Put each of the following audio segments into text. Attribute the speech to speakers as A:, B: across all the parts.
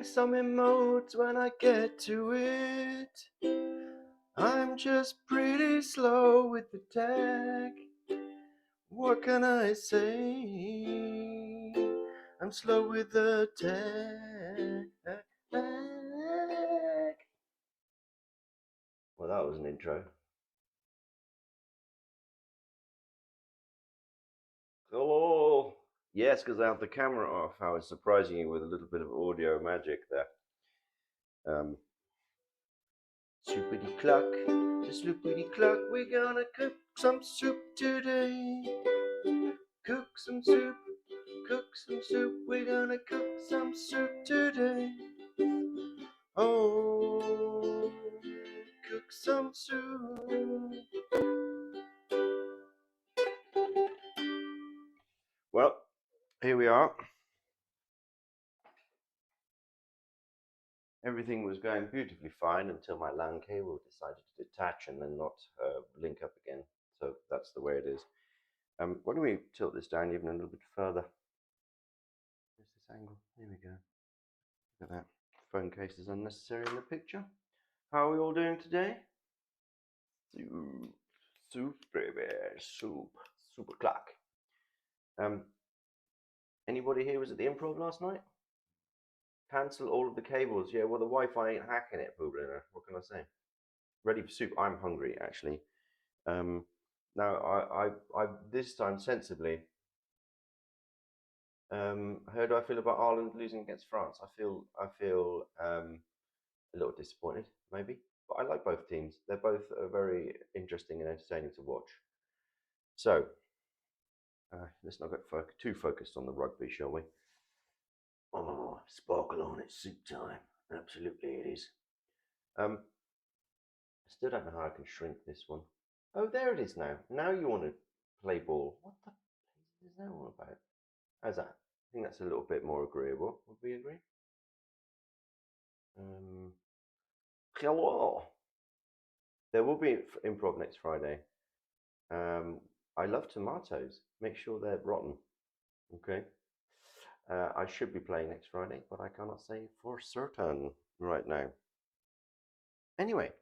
A: Some emotes when I get to it. I'm just pretty slow with the tech. What can I say? I'm slow with the tech. Well, that was an intro. Hello. Yes, because I have the camera off. I was surprising you with a little bit of audio magic there. Soupity cluck, just loopity cluck. We're gonna cook some soup today. Cook some soup, cook some soup. We're gonna cook some soup today. Oh, cook some soup. Well, here we are. Everything was going beautifully fine until my LAN cable decided to detach and then not link up again. So that's the way it is. Why don't we tilt this down even a little bit further? Where's this angle? There we go. Look at that. Phone case is unnecessary in the picture. How are we all doing today? Soup, baby, soup. Super clock. Anybody here was at the Improv last night? Cancel all of the cables. Yeah, well, the Wi-Fi ain't hacking it, Boobliner. What can I say? Ready for soup. I'm hungry, actually. Now, I this time sensibly. How do I feel about Ireland losing against France? I feel a little disappointed, maybe. But I like both teams. They're both very interesting and entertaining to watch. So, let's not get too focused on the rugby, shall we? Oh, sparkle on, it's soup time. Absolutely it is. I still don't know how I can shrink this one. Oh, there it is now. Now you want to play ball. What the is that all about? How's that? I think that's a little bit more agreeable. Would we agree? Hello. There will be improv next Friday. I love tomatoes. Make sure they're rotten. Okay. I should be playing next Friday, but I cannot say for certain right now. Anyway,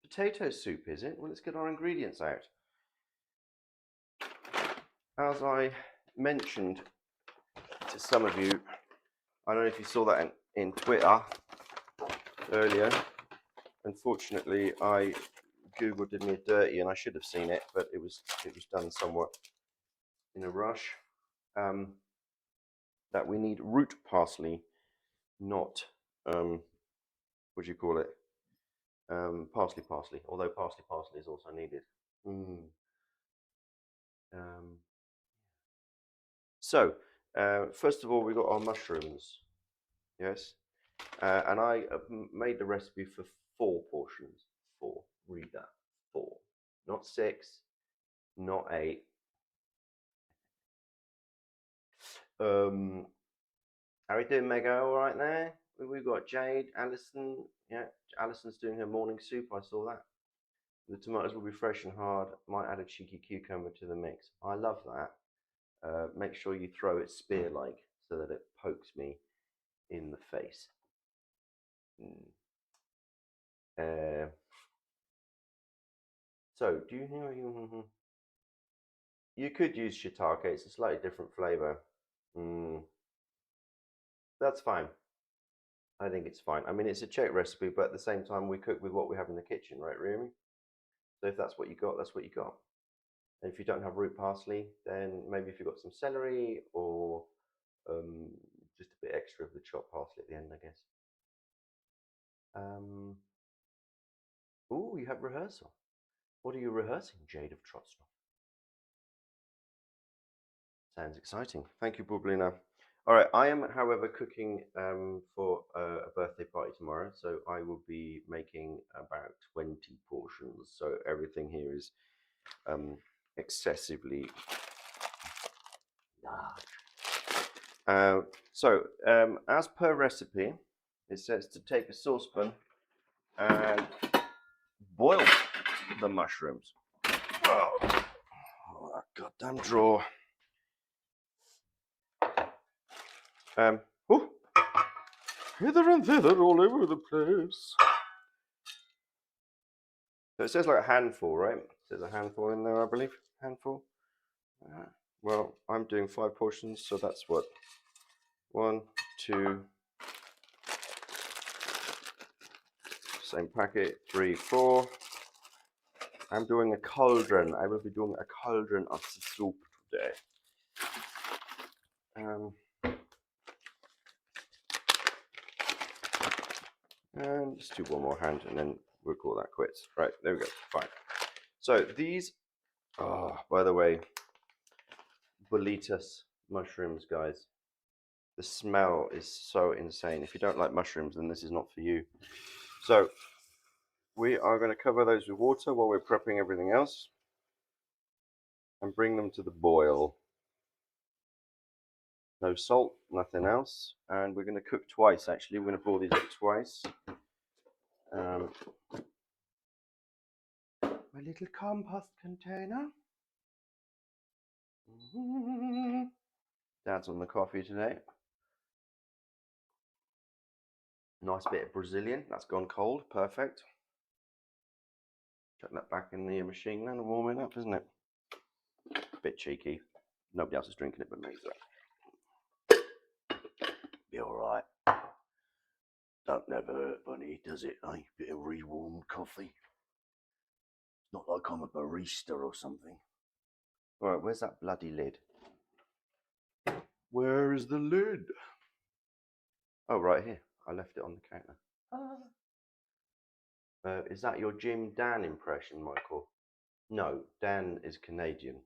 A: potato soup, is it? Well, let's get our ingredients out. As I mentioned to some of you, I don't know if you saw that in Twitter earlier. Unfortunately, Google did me a dirty, and I should have seen it, but it was done somewhat in a rush. That we need root parsley, not what do you call it? Parsley. Although parsley is also needed. So first of all, we got our mushrooms. Yes, and I made the recipe for 4 portions. 4. Read that. 4, not 6, not 8. How are we doing, Mega? All right there? We've got Jade, Alison. Yeah, Alison's doing her morning soup. I saw that. The tomatoes will be fresh and hard. Might add a cheeky cucumber to the mix. I love that. Make sure you throw it spear-like so that it pokes me in the face. So, do you know you could use shiitake? It's a slightly different flavor. That's fine. I think it's fine. I mean, it's a Czech recipe, but at the same time, we cook with what we have in the kitchen, right, Rumi? So if that's what you got, that's what you got. And if you don't have root parsley, then maybe if you've got some celery or just a bit extra of the chopped parsley at the end, I guess. Oh, you have rehearsal. What are you rehearsing, Jade of Trotznov? Sounds exciting. Thank you, Bublina. All right, I am, however, cooking for a birthday party tomorrow, so I will be making about 20 portions. So everything here is excessively large. As per recipe, it says to take a saucepan and boil the mushrooms. Oh, that goddamn drawer. hither and thither all over the place. So it says like a handful, right? It says a handful in there, I believe. Handful. Well, I'm doing 5 portions, so that's what? 1, 2, same packet, 3, 4. I'm doing a cauldron. I will be doing a cauldron of soup today. And let's do one more hand and then we'll call that quits. Right, there we go. Fine. So these, by the way, bolitas mushrooms, guys. The smell is so insane. If you don't like mushrooms, then this is not for you. So we are going to cover those with water while we're prepping everything else and bring them to the boil. No salt, nothing else. And we're going to cook twice, actually. We're going to boil these up twice. My little compost container. Dad's on the coffee today. Nice bit of Brazilian. That's gone cold. Perfect. Chuck that back in the machine then and warm it up, isn't it? A bit cheeky. Nobody else is drinking it but me, so be alright. Don't never hurt, bunny, does it, eh? Bit of rewarmed coffee. Not like I'm a barista or something. Alright, where's that bloody lid? Where is the lid? Oh, right here. I left it on the counter. Is that your Jim Dan impression, Michael? No, Dan is Canadian.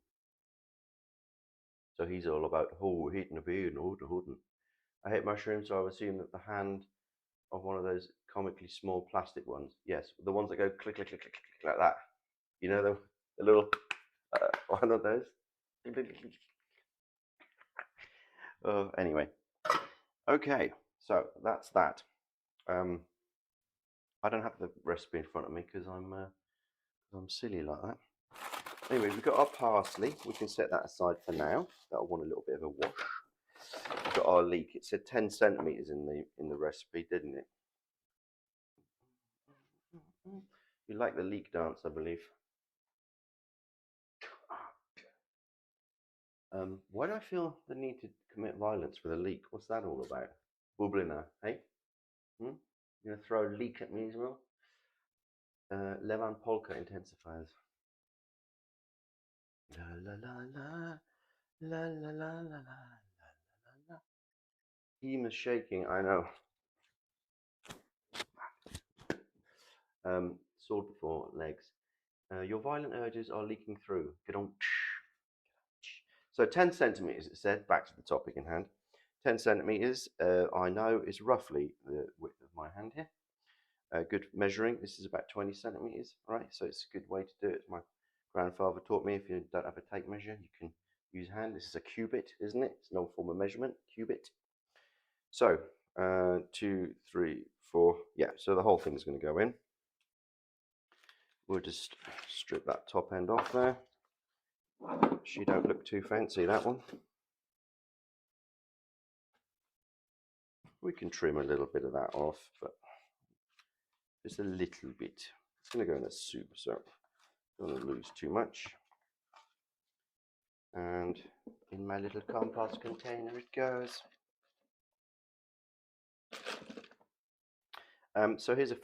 A: So he's all about, hitting a beer and the hoodin'. I hate mushrooms, so I assume that the hand of one of those comically small plastic ones. Yes, the ones that go click, click, click, click, click like that. You know, the little one of those. Anyway. Okay, so that's that. I don't have the recipe in front of me because I'm silly like that. Anyway, we've got our parsley. We can set that aside for now. That'll want a little bit of a wash. We've got our leek. It said 10 centimeters in the recipe, didn't it? You like the leek dance, I believe. Why do I feel the need to commit violence with a leek? What's that all about? Bublina, hey? You gonna throw a leek at me as well? Levan polka intensifiers. La la la la la la la la la la. Team is shaking, I know. Sword before legs. Your violent urges are leaking through. Get on. So 10 centimeters, it said, back to the topic in hand. 10 centimeters, I know, is roughly the width of my hand here. Good measuring. This is about 20 centimeters, right? So it's a good way to do it. My grandfather taught me if you don't have a tape measure, you can use hand. This is a cubit, isn't it? It's no form of measurement, cubit. So 2, 3, 4. Yeah, so the whole thing is going to go in. We'll just strip that top end off there. She don't look too fancy, that one. We can trim a little bit of that off, but just a little bit. It's going to go in a soup, so I don't want to lose too much. And in my little compost container it goes. So here's a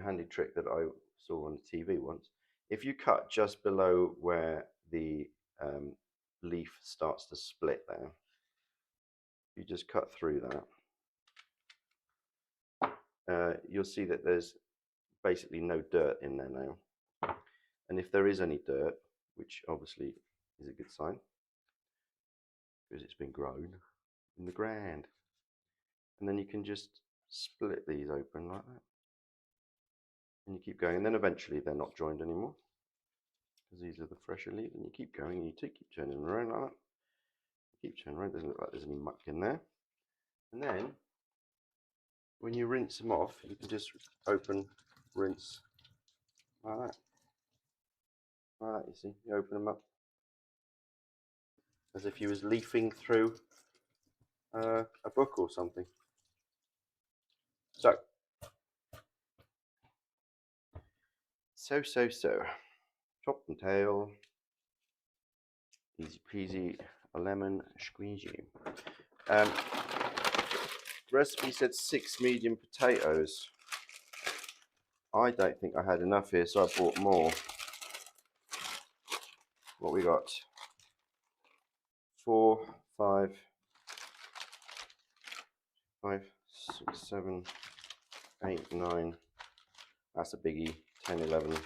A: handy trick that I saw on the TV once. If you cut just below where the leaf starts to split there, you just cut through that, you'll see that there's basically no dirt in there now. And if there is any dirt, which obviously is a good sign, because it's been grown in the ground. And then you can just split these open like that. And you keep going, and then eventually they're not joined anymore, because these are the fresher leaves, and you keep going, and you keep turning around like that. Keep turning around, doesn't look like there's any muck in there. And then, when you rinse them off, you can just open, rinse, like that. Like that, you see, you open them up, as if you was leafing through a book or something. So. Top and tail. Easy peasy, a lemon squeezy. The recipe said 6 medium potatoes. I don't think I had enough here, so I bought more. What we got? 4, 5, 6, 7, 8, 9. That's a biggie. 10, 11,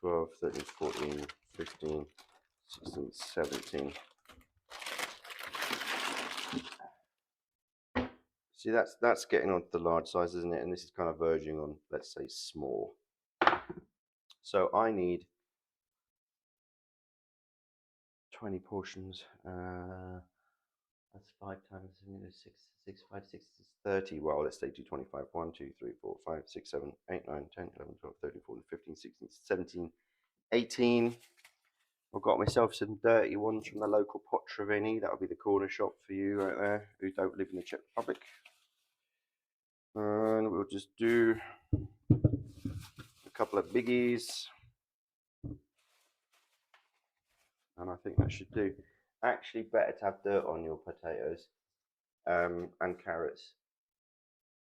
A: 12, 13, 14, 15, 16, 17. See, that's getting on to the large size, isn't it? And this is kind of verging on, let's say, small. So I need 20 portions. That's 5 times 6, 5, 6 is 30. Well, let's say do 25. 1, 2, 3, 4, 5, 6, 7, 8, 9, 10, 11, 12, 13, 14, 15, 16, 17, 18. I've got myself some dirty ones from the local Potravini. That'll be the corner shop for you right there who don't live in the Czech Republic. And we'll just do a couple of biggies. And I think that should do. Actually, better to have dirt on your potatoes and carrots.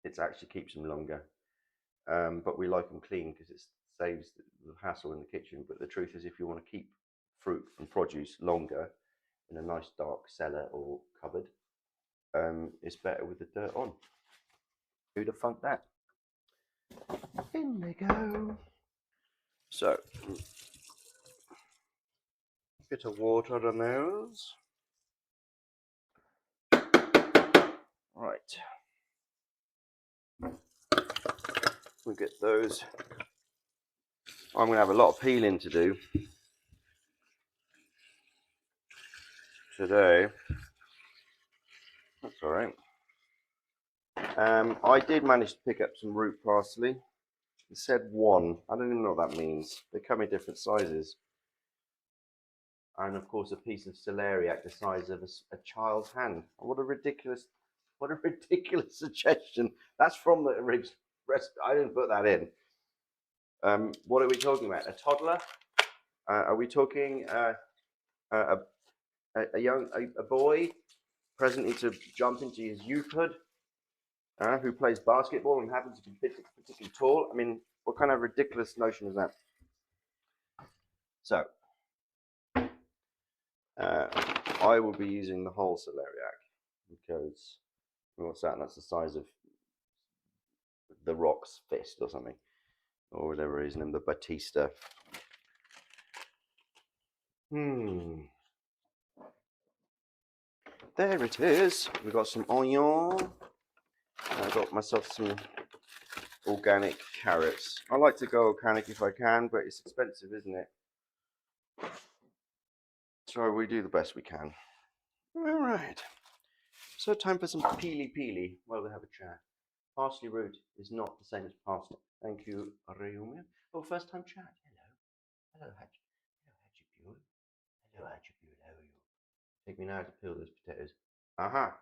A: It actually keeps them longer. But we like them clean because it saves the hassle in the kitchen. But the truth is, if you want to keep fruit and produce longer in a nice dark cellar or cupboard, it's better with the dirt on. Who'd have funked that? In they go. So, bit of water on those. Right. We'll get those. I'm going to have a lot of peeling to do today. That's all right. I did manage to pick up some root parsley. It said 1. I don't even know what that means. They come in different sizes. And of course, a piece of celeriac the size of a child's hand. What a ridiculous suggestion. That's from the original recipe. I didn't put that in. What are we talking about? A toddler? Are we talking a boy presently to jump into his youthhood? Who plays basketball and happens to be particularly tall? I mean, what kind of ridiculous notion is that? So, I will be using the whole celeriac because what's that? That's the size of the Rock's fist or something, or whatever his name, the Batista. There it is. We've got some onion. I got myself some organic carrots. I like to go organic if I can, but it's expensive, isn't it? So we do the best we can. All right. So time for some peely while we have a chat. Parsley root is not the same as pasta. Thank you, Reumia. Oh, first time chat. Hello, Hatch. Hello, Hatchapule. Hello, Hatchapule. How are you? Take me now to peel those potatoes. Aha.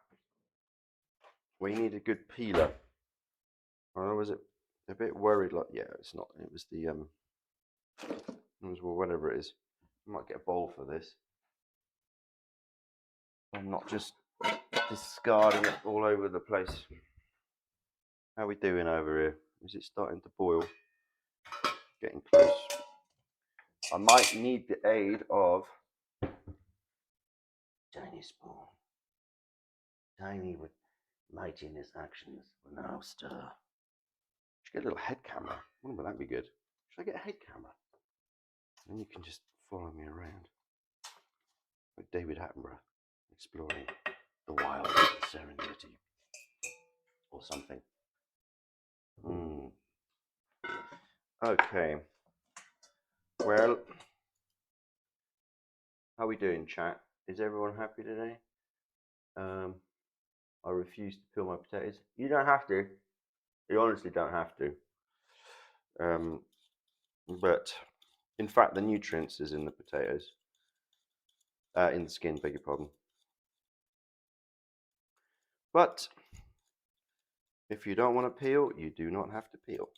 A: We need a good peeler. I was a bit worried. Like, yeah, it's not. It was the It was, well, whatever it is. I might get a bowl for this. I'm not just discarding it all over the place. How are we doing over here? Is it starting to boil? Getting close. I might need the aid of tiny spoon. Tiny with mightiness actions will now stir. Should get a little head camera. Wouldn't that be good? Should I get a head camera? Then you can just follow me around. Like David Attenborough exploring the wild Serengeti. Or something. Okay. Well, how are we doing, chat? Is everyone happy today? I refuse to peel my potatoes. You don't have to. You honestly don't have to. But in fact, the nutrients is in the potatoes. In the skin, beg your pardon. But If you don't want to peel, you do not have to peel.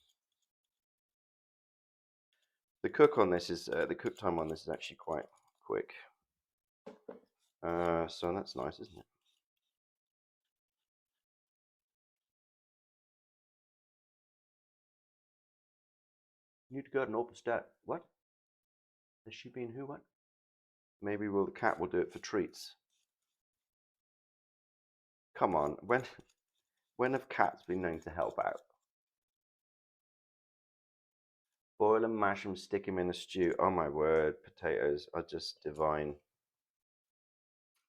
A: The cook on this is the cook time on this is actually quite quick. So that's nice, isn't it? You'd go an Oberstat. What? Has she been who? What? Maybe the cat will do it for treats. Come on, when have cats been known to help out? Boil and mash them, stick them in a stew. Oh my word, potatoes are just divine.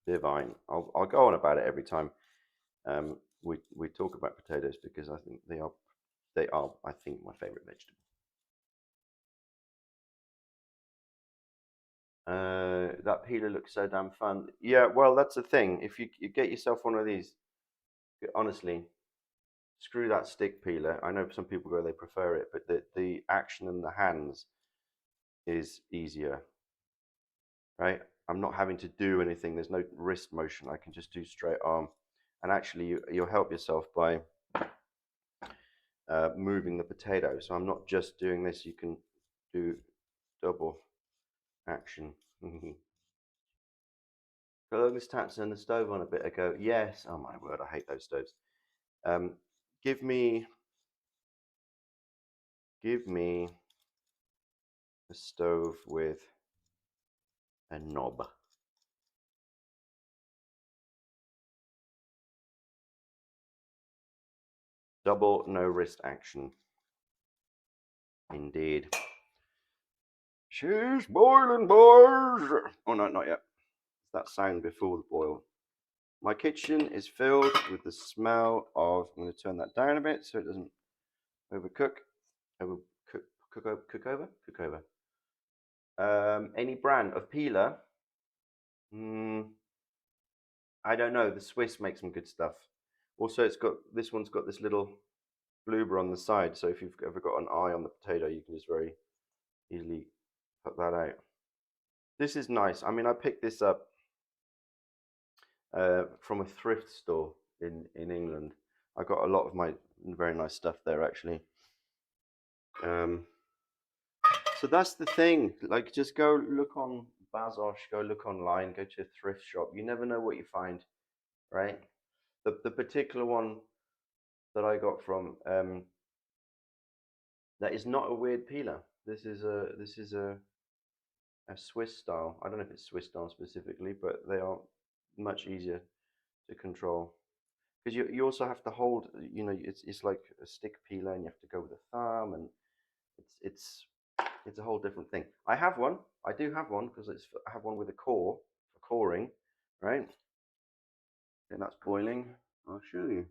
A: Divine. I'll go on about it every time we talk about potatoes because I think they are I think my favorite vegetable. That peeler looks so damn fun. Yeah, well that's the thing. If you get yourself one of these, honestly, screw that stick peeler. I know some people go they prefer it, but the action in the hands is easier, right? I'm not having to do anything. There's no wrist motion. I can just do straight arm, and actually you'll help yourself by moving the potato. So I'm not just doing this. You can do double action. Logan's turned the stove on a bit ago. Yes. Oh my word, I hate those stoves. Give me a stove with a knob. Double no wrist action. Indeed. She's boiling, boys. Oh no, not yet. It's that sound before the boil. My kitchen is filled with the smell of. I'm going to turn that down a bit so it doesn't overcook. Cook over. Any brand of peeler? I don't know. The Swiss makes some good stuff. Also, this one's got this little bloober on the side, so if you've ever got an eye on the potato, you can just very easily cut that out. This is nice. I mean, I picked this up from a thrift store in England. I got a lot of my very nice stuff there actually. So that's the thing. Like, just go look on Bazosh, go look online, go to a thrift shop. You never know what you find, right? The particular one that I got from that is not a weird peeler. This is a Swiss style. I don't know if it's Swiss style specifically, but they are much easier to control because you also have to hold. You know, it's like a stick peeler, and you have to go with a thumb, and it's a whole different thing. I have one. I do have one because I have one with a core for coring, right? And that's boiling. I'll show you.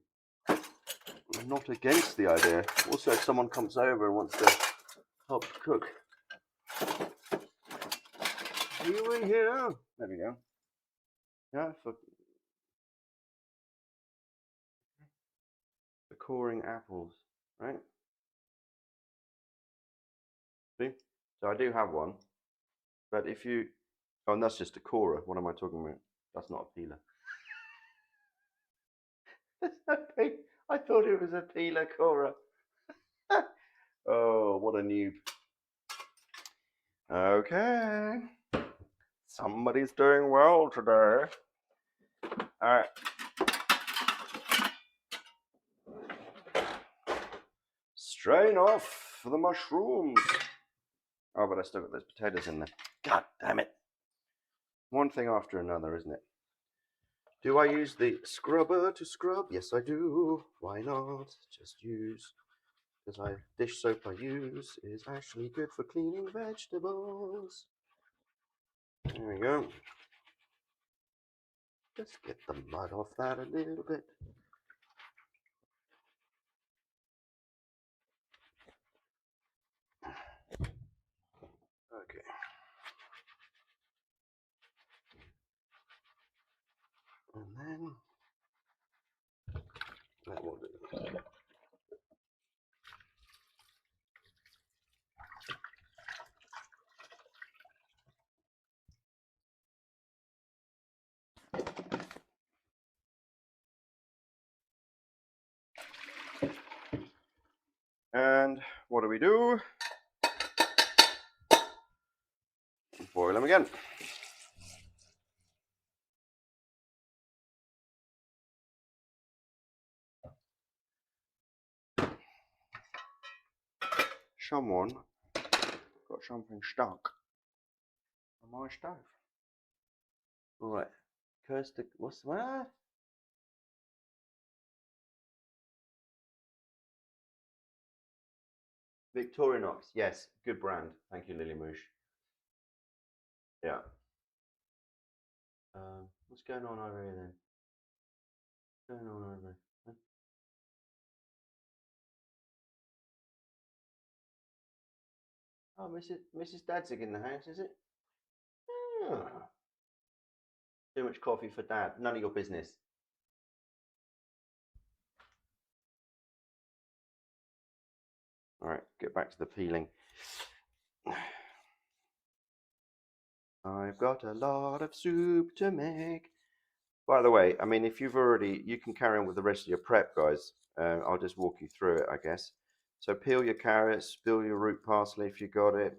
A: I'm not against the idea. Also, if someone comes over and wants to help cook, are you in here? There we go. Yeah, for coring apples, right? See? So I do have one, but if you, oh, and that's just a corer. What am I talking about? That's not a peeler. I thought it was a peeler corer. Oh, what a noob. Okay. Somebody's doing well today. All right. Strain off the mushrooms. Oh, but I still got those potatoes in there. God damn it. One thing after another, isn't it? Do I use the scrubber to scrub? Yes, I do. Why not? Just use. Because dish soap I use is actually good for cleaning vegetables. There we go. Just get the mud off that a little bit. Okay. And then that will do. And what do? Boil them again. Someone got something stuck on my stove. Right, Kirsten, what's the matter? Victorinox, yes, good brand. Thank you, Lily Moosh. Yeah. What's going on over here then? What's going on over here? Huh? Oh, Mrs. Dadzig in the house, is it? Oh. Too much coffee for Dad. None of your business. All right, get back to the peeling. I've got a lot of soup to make. By the way, I mean, if you've already, you can carry on with the rest of your prep, guys. I'll just walk you through it, I guess. So peel your carrots, peel your root parsley if you got it,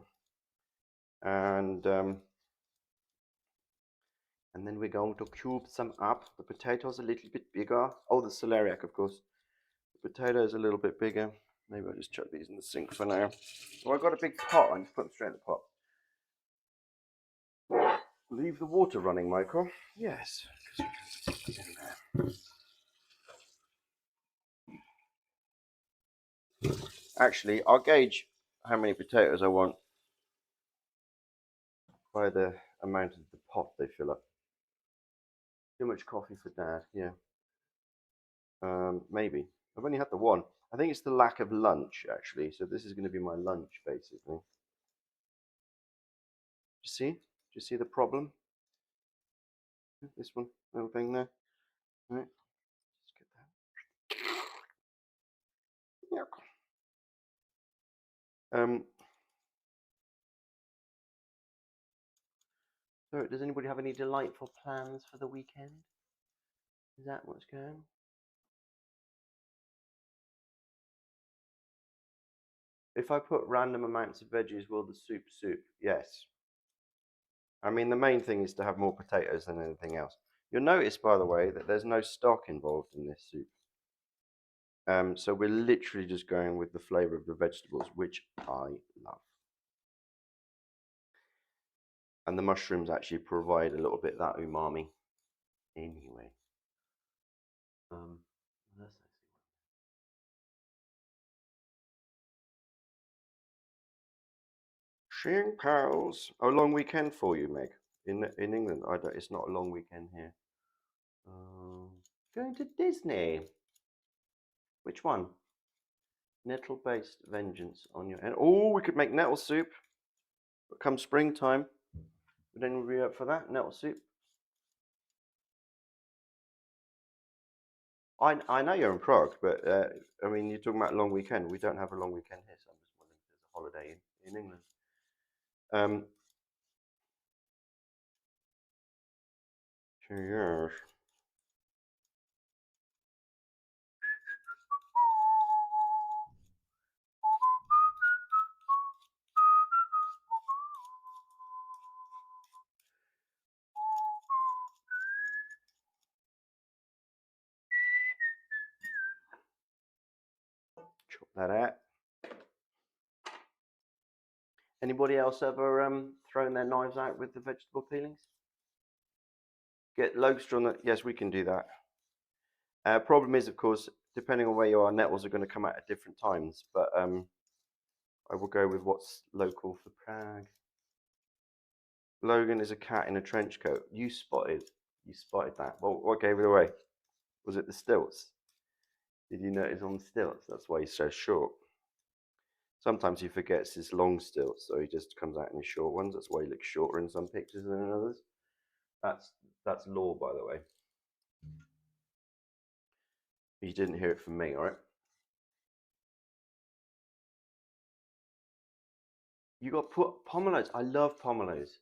A: and then we're going to cube some up. The potatoes a little bit bigger. Oh, the celeriac, of course. The potatoes a little bit bigger. Maybe I'll just chuck these in the sink for now. Oh, I've got a big pot. I'll just put them straight in the pot. Leave the water running, Michael. Yes. Actually, I'll gauge how many potatoes I want by the amount of the pot they fill up. Too much coffee for Dad, yeah. Maybe. I've only had the one. I think it's the lack of lunch, actually. So this is going to be my lunch, basically. Do you see the problem? This one, little thing there. All right. Just get that. So does anybody have any delightful plans for the weekend? Is that what's going? If I put random amounts of veggies, will the soup? Yes. I mean, the main thing is to have more potatoes than anything else. You'll notice, by the way, that there's no stock involved in this soup. So we're literally just going with the flavor of the vegetables, which I love. And the mushrooms actually provide a little bit of that umami. Anyway. That's Seeing pals. A long weekend for you, Meg. In England, it's not a long weekend here. Going to Disney. Which one? Nettle-based vengeance on your end. Oh, we could make nettle soup. But come springtime, would anyone be up for that? Nettle soup? I know you're in Prague, but I mean, you're talking about a long weekend. We don't have a long weekend here, so I'm just wondering if there's a holiday in England. Yes. Chop that out. Anybody else ever thrown their knives out with the vegetable peelings? Get Logstra on that. Yes, we can do that. Problem is, of course, depending on where you are, nettles are going to come out at different times. But I will go with what's local for Prague. Logan is a cat in a trench coat. You spotted that. Well, what gave it away? Was it the stilts? Did you notice on the stilts? That's why he's so short. Sometimes he forgets his long stilts, so he just comes out in his short ones. That's why he looks shorter in some pictures than in others. That's law, by the way. You didn't hear it from me, all right? You got pomelos. I love pomelos.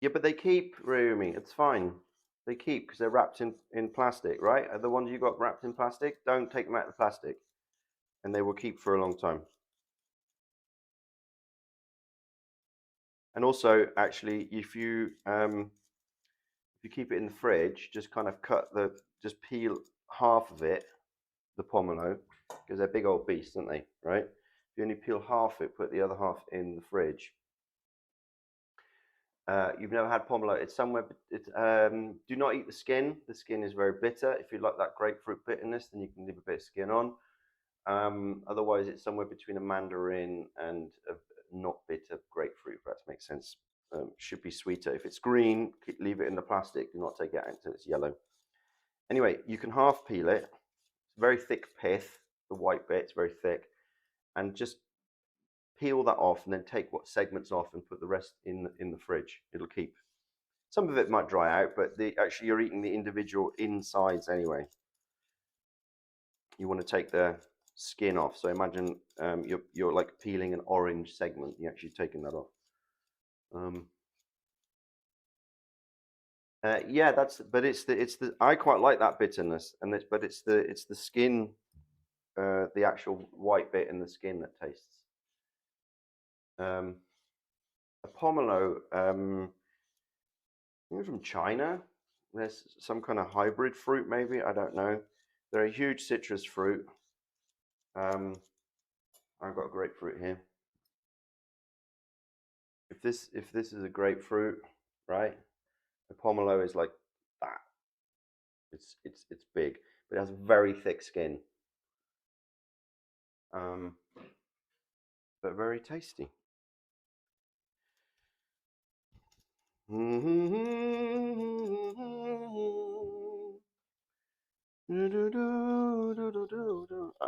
A: Yeah, but they keep, Rumi. It's fine. They keep because they're wrapped in plastic, right? Are the ones you got wrapped in plastic? Don't take them out of the plastic. and they will keep for a long time. And also, actually, if you keep it in the fridge, just kind of just peel half of it, the pomelo, because they're big old beasts, aren't they? Right? If you only peel half it, put the other half in the fridge. You've never had pomelo. It's somewhere. Do not eat the skin. The skin is very bitter. If you like that grapefruit bitterness, then you can leave a bit of skin on. Otherwise, it's somewhere between a mandarin and a not bitter grapefruit, if that makes sense. Should be sweeter. If it's green, leave it in the plastic. Do not take it out until it's yellow. Anyway, you can half peel it. It's very thick pith. The white bit's very thick, and just peel that off, and then take what segments off and put the rest in the fridge. It'll keep. Some of it might dry out, but actually you're eating the individual insides anyway. You want to take the skin off. So imagine you're like peeling an orange segment. You're actually taking that off. Yeah, but it's the I quite like that bitterness, but it's the skin, the actual white bit in the skin that tastes. A pomelo, from China. There's some kind of hybrid fruit, maybe, I don't know. They're a huge citrus fruit. I've got a grapefruit here. If this is a grapefruit, right? A pomelo is like that. It's big, but it has very thick skin. But very tasty.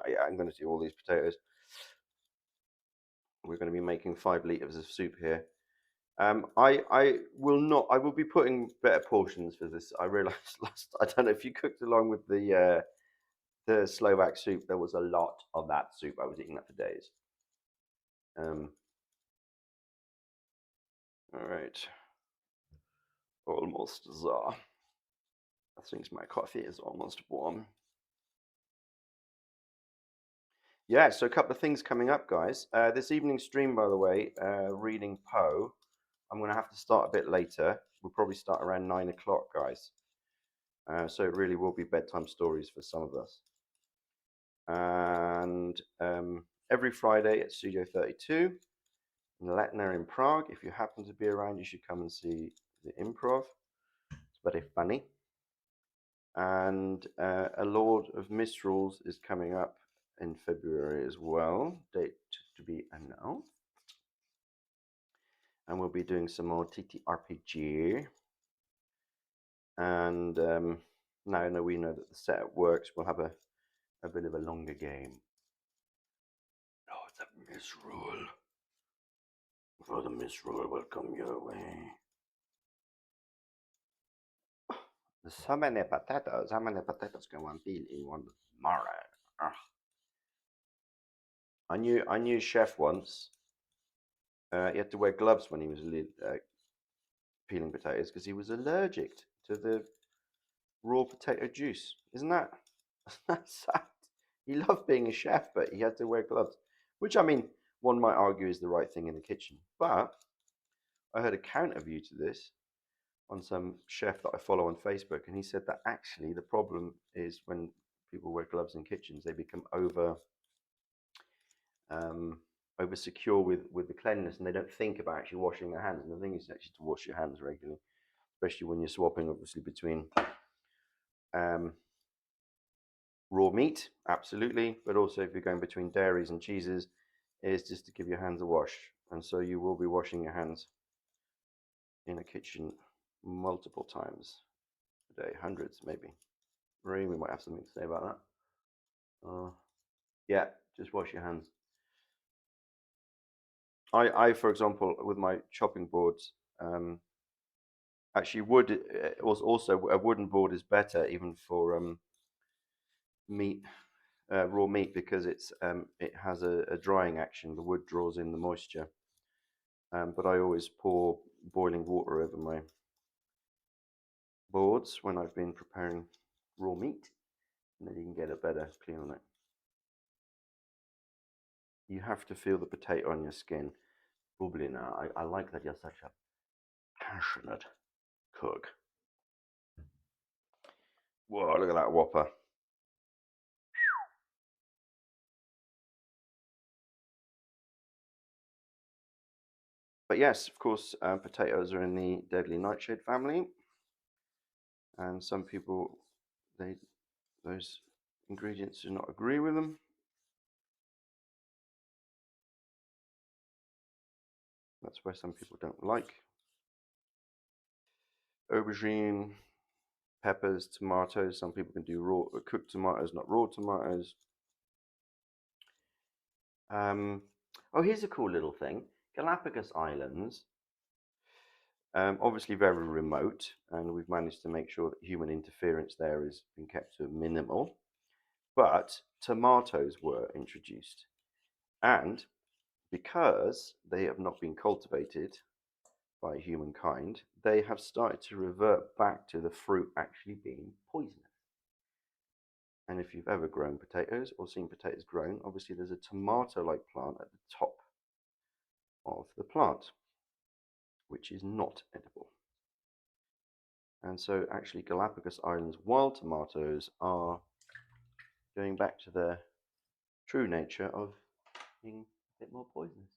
A: Yeah, I'm going to do all these potatoes. We're going to be making 5 liters of soup here. I will be putting better portions for this. I realized I don't know if you cooked along with the Slovak soup. There was a lot of that soup. I was eating that for days. All right, almost there. I think my coffee is almost warm. Yeah, so a couple of things coming up, guys. This evening stream, by the way, reading Poe. I'm going to have to start a bit later. We'll probably start around 9 o'clock, guys. So it really will be bedtime stories for some of us. And every Friday at Studio 32 in Letner in Prague. If you happen to be around, you should come and see the improv. It's very funny. And A Lord of Misrules is coming up in February as well. Date to be announced. And we'll be doing some more TTRPG. And now that we know that the setup works, we'll have a bit of a longer game. Lord of Misrule. For the misrule will come your way. So many potatoes. How many potatoes can one peel in one morning? I knew a chef once. He had to wear gloves when he was peeling potatoes because he was allergic to the raw potato juice. Isn't that sad? He loved being a chef, but he had to wear gloves, which, I mean, one might argue is the right thing in the kitchen. But I heard a counter view to this on some chef that I follow on Facebook, and he said that actually the problem is when people wear gloves in kitchens, they become over secure with the cleanliness, and they don't think about actually washing their hands. And the thing is actually to wash your hands regularly, especially when you're swapping, obviously, between raw meat, absolutely, but also if you're going between dairies and cheeses, is just to give your hands a wash. And so you will be washing your hands in a kitchen multiple times a day, hundreds maybe. Marie, we might have something to say about that. Yeah, just wash your hands. I, for example, with my chopping boards, actually wood was also a wooden board is better even for meat, raw meat, because it has a drying action. The wood draws in the moisture. But I always pour boiling water over my boards when I've been preparing raw meat, and then you can get a better clean on it. You have to feel the potato on your skin bubbling out. I like that you're such a passionate cook. Whoa, look at that whopper. But yes, of course, potatoes are in the deadly nightshade family, and some people, those ingredients do not agree with them. That's why some people don't like aubergine, peppers, tomatoes. Some people can do raw, cooked tomatoes, not raw tomatoes. Oh, here's a cool little thing. Galapagos Islands, obviously very remote, and we've managed to make sure that human interference there has been kept to a minimal. But tomatoes were introduced, and because they have not been cultivated by humankind, they have started to revert back to the fruit actually being poisonous. And if you've ever grown potatoes or seen potatoes grown, obviously there's a tomato-like plant at the top of the plant, which is not edible. And so actually Galapagos Islands wild tomatoes are going back to their true nature of being a bit more poisonous.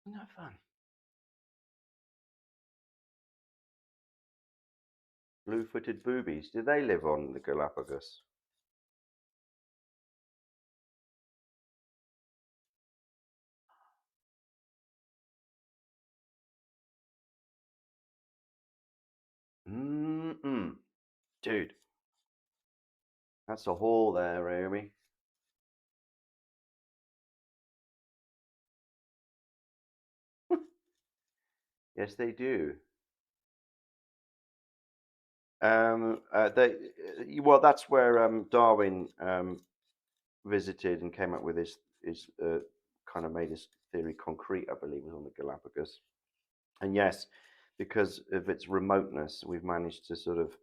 A: Isn't that fun? Blue-footed boobies. Do they live on the Galapagos? Mm-mm. Dude, that's a haul there, Amy. Yes, they do. Well, that's where Darwin visited and came up with his kind of made his theory concrete. I believe was on the Galapagos. And yes, because of its remoteness, we've managed to sort of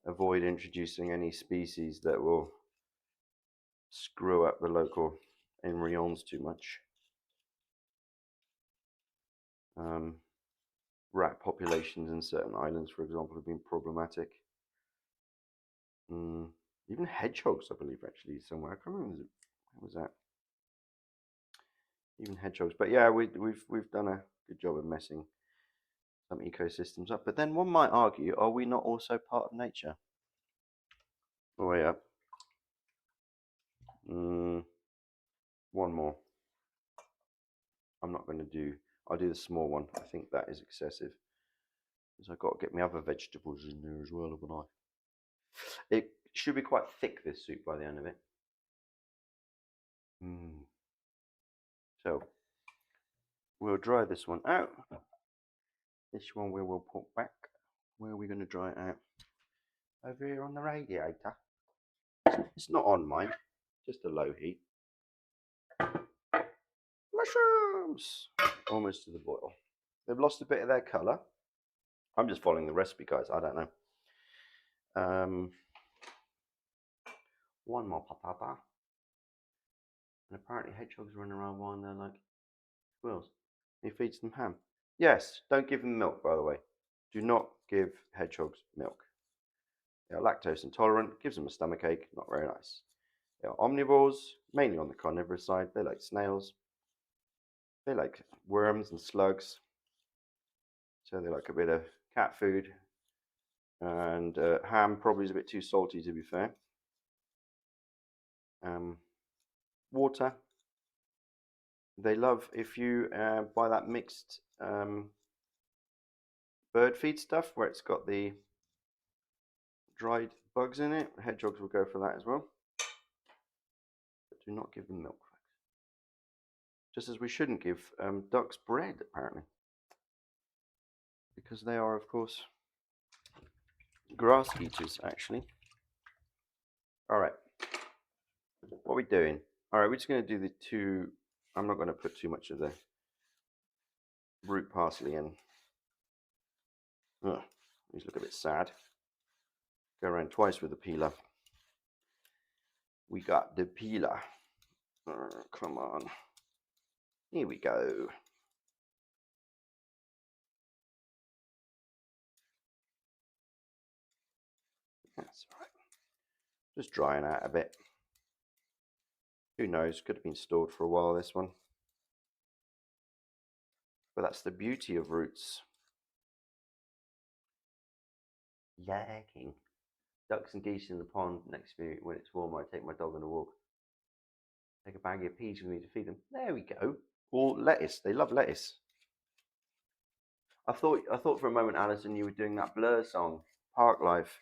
A: avoid introducing any species that will screw up the local embryons too much. Rat populations in certain islands, for example, have been problematic. Even hedgehogs, I believe, actually somewhere. I can't remember what was that. Even hedgehogs, but yeah, we've done a good job of messing some ecosystems up. But then one might argue, are we not also part of nature? Oh yeah. One more. I'm not going to do. I'll do the small one. I think that is excessive because I've got to get my other vegetables in there as well, haven't I? It should be quite thick, this soup, by the end of it. So we'll dry this one out. This one we will put back. Where are we going to dry it out? Over here on the radiator. It's not on mine, just a low heat. Mushrooms! Almost to the boil. They've lost a bit of their colour. I'm just following the recipe, guys. I don't know. One more papa. And apparently hedgehogs run around while they're like squirrels. He feeds them ham. Yes, don't give them milk, by the way. Do not give hedgehogs milk. They are lactose intolerant, gives them a stomachache, not very nice. They are omnivores, mainly on the carnivorous side. They like snails. They like worms and slugs. So they like a bit of cat food. And ham probably is a bit too salty, to be fair. Water. They love if you buy that mixed bird feed stuff where it's got the dried bugs in it. Hedgehogs will go for that as well. But do not give them milk, folks. Just as we shouldn't give ducks bread, apparently. Because they are, of course, grass eaters, actually. All right. What are we doing? All right, we're just going to do the two. I'm not going to put too much of the root parsley in. Ugh, these look a bit sad. Go around twice with the peeler. We got the peeler. Come on. Here we go. That's all right. Just drying out a bit. Who knows? Could have been stored for a while, this one. But that's the beauty of roots. Yakking. Ducks and geese in the pond next to me when it's warm. I take my dog on a walk. Take a bag of peas with me to feed them. There we go. Or lettuce. They love lettuce. I thought for a moment, Alison, you were doing that Blur song, Park Life.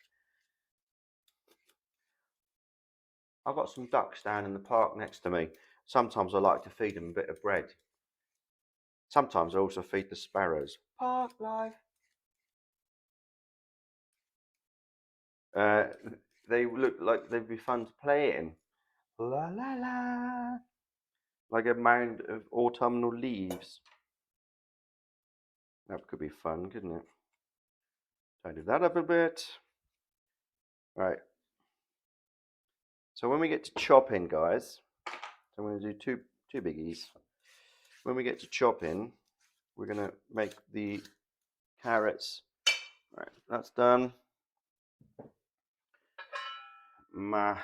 A: I've got some ducks down in the park next to me. Sometimes I like to feed them a bit of bread. Sometimes I also feed the sparrows. Park Life. They look like they'd be fun to play in. La la la. Like a mound of autumnal leaves. That could be fun, couldn't it? Tidy that up a bit. Right. So when we get to chopping, guys, so I'm going to do two biggies. When we get to chopping, we're going to make the carrots. Right, that's done. My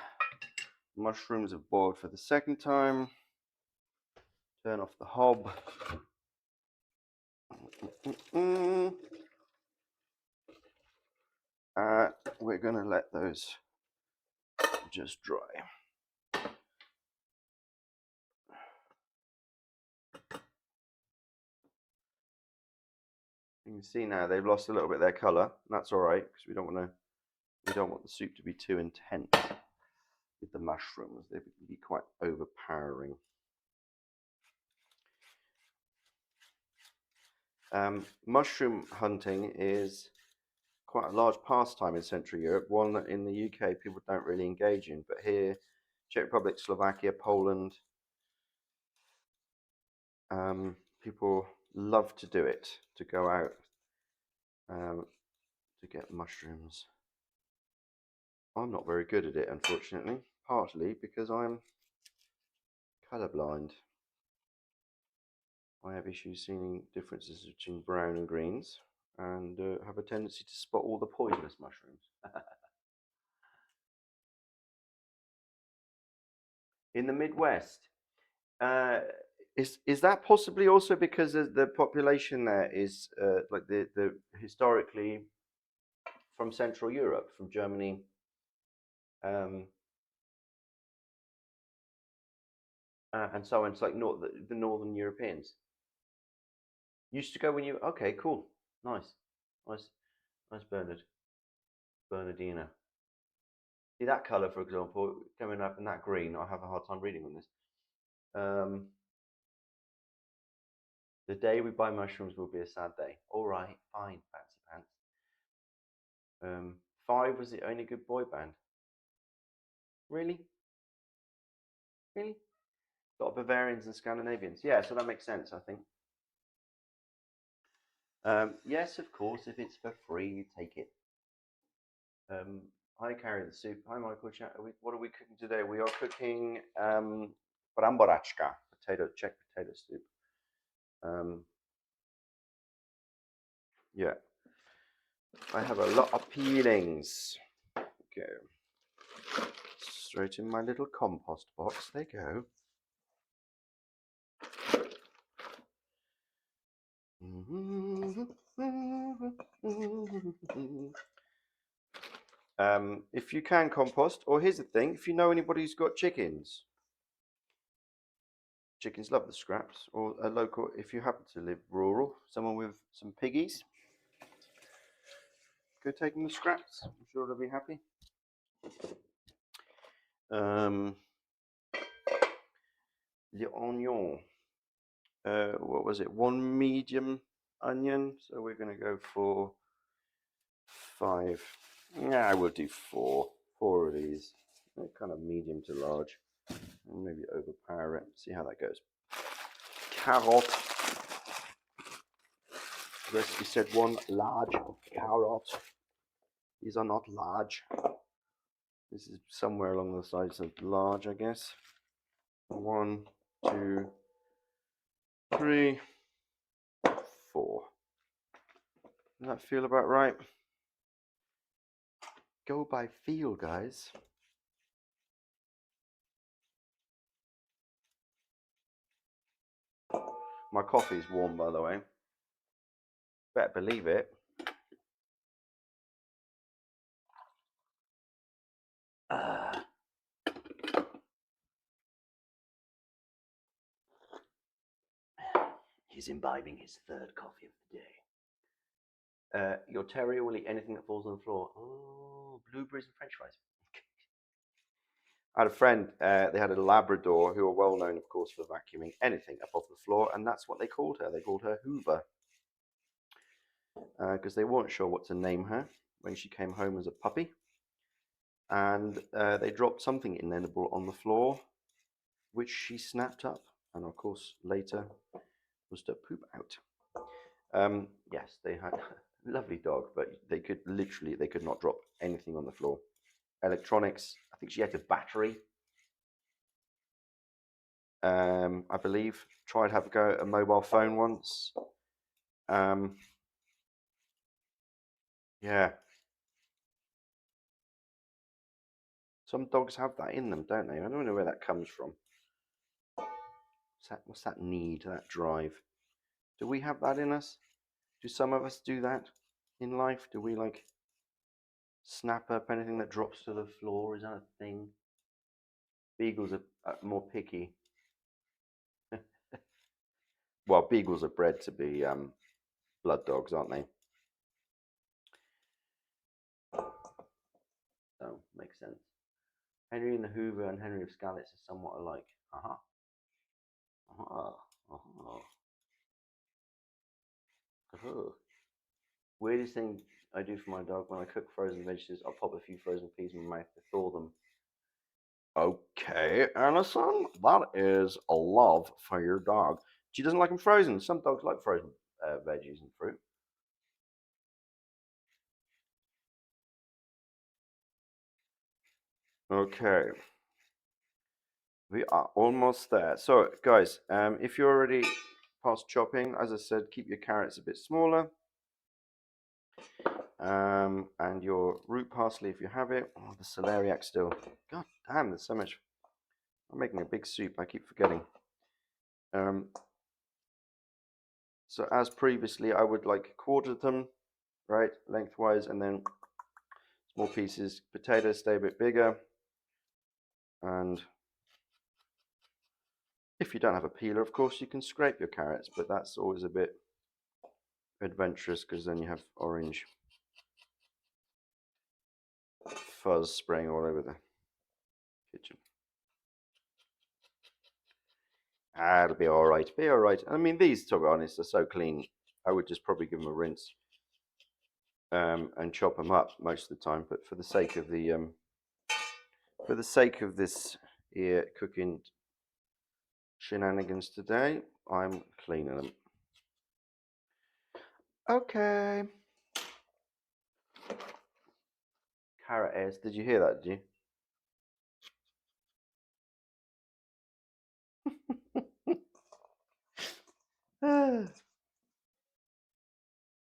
A: mushrooms have boiled for the second time. Turn off the hob. We're going to let those just dry. You can see now they've lost a little bit of their colour. That's all right because we don't want the soup to be too intense with the mushrooms. They would be quite overpowering. Mushroom hunting is quite a large pastime in Central Europe, one that in the UK people don't really engage in, but here, Czech Republic, Slovakia, Poland, people love to do it, to go out to get mushrooms. I'm not very good at it, unfortunately, partly because I'm colourblind. I have issues seeing differences between brown and greens and have a tendency to spot all the poisonous mushrooms. In the Midwest, is that possibly also because the population there is like the historically from Central Europe, from Germany, and so on. It's like the Northern Europeans used to go when you. Okay, cool, nice, nice Bernardina. See that color, for example, coming up in that green. I have a hard time reading on this. The day we buy mushrooms will be a sad day. All right, fine, fancy pants. Five was the only good boy band. Really? Really? A lot of Bavarians and Scandinavians. Yeah, so that makes sense, I think. Yes, of course, if it's for free, you take it. I carry the soup. Hi, Michael. What are we cooking today? We are cooking Bramboračka, Czech potato soup. Yeah, I have a lot of peelings. Go straight in my little compost box. They go. If you can compost, or here's the thing, if you know anybody who's got chickens love the scraps, or a local, if you happen to live rural, someone with some piggies, go take them the scraps. I'm sure they'll be happy. The onion. What was it? One medium onion. So we're going to go for 5. Yeah, I will do 4. 4 of these. They're kind of medium to large. And maybe overpower it. See how that goes. Carrot. The recipe said 1 large carrot. These are not large. This is somewhere along the sides of large, I guess. 1, 2, 3, 4. Does that feel about right? Go by feel, guys. My coffee's warm, by the way. Better believe it. He's imbibing his third coffee of the day. Your terrier will eat anything that falls on the floor. Oh, blueberries and French fries. I had a friend, they had a Labrador who are well known, of course, for vacuuming anything up off the floor, and that's what they called her. They called her Hoover. Because they weren't sure what to name her when she came home as a puppy. And they dropped something inedible on the floor, which she snapped up, and of course later was to poop out. Yes, they had a lovely dog, but they could not drop anything on the floor. Electronics, I think she had a battery. I believe tried to have a go at a mobile phone once. Yeah. Some dogs have that in them, don't they? I don't know where that comes from. What's that need, that drive? Do we have that in us? Do some of us do that in life? Do we like snap up anything that drops to the floor? Is that a thing? Beagles are more picky. Well, beagles are bred to be blood dogs, aren't they? So, makes sense. Henry and the Hoover and Henry of Skalitz are somewhat alike. Weirdest thing I do for my dog when I cook frozen vegetables, I'll pop a few frozen peas in my mouth to thaw them. Okay, Allison, that is a love for your dog. She doesn't like them frozen. Some dogs like frozen veggies and fruit. Okay, we are almost there. So, guys, if you're already past chopping, as I said, keep your carrots a bit smaller. And your root parsley, if you have it. Oh, the celeriac still. God damn, there's so much. I'm making a big soup. I keep forgetting. So as previously, I would like quarter them, right, lengthwise, and then small pieces. Potatoes stay a bit bigger. And if you don't have a peeler, of course, you can scrape your carrots, but that's always a bit adventurous because then you have orange fuzz spraying all over the kitchen. It'll be all right. Be all right. I mean, these, to be honest, are so clean. I would just probably give them a rinse and chop them up most of the time. But for the sake of this here cooking shenanigans today, I'm cleaning them. Okay. Carrot airs. Did you hear that? Did you?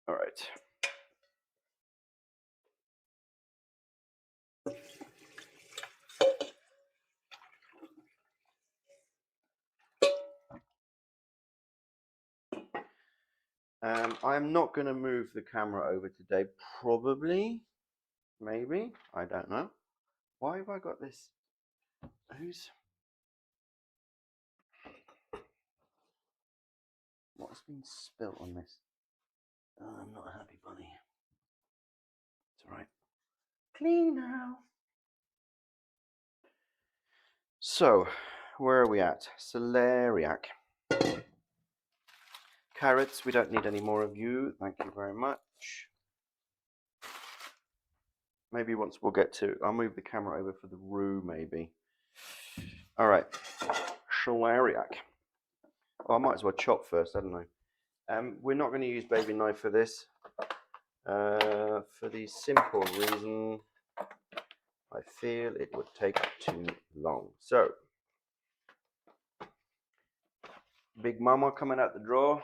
A: All right. I'm not going to move the camera over today. Probably. Maybe. I don't know. Why have I got this? What's been spilt on this? Oh, I'm not a happy bunny. It's all right. Clean now. So, where are we at? Celeriac. Carrots, we don't need any more of you. Thank you very much. Maybe once we'll get to, I'll move the camera over for the roux, maybe. All right, celeriac. Oh, I might as well chop first, I don't know. We're not going to use baby knife for this, for the simple reason I feel it would take too long. So, Big Mama coming out the drawer.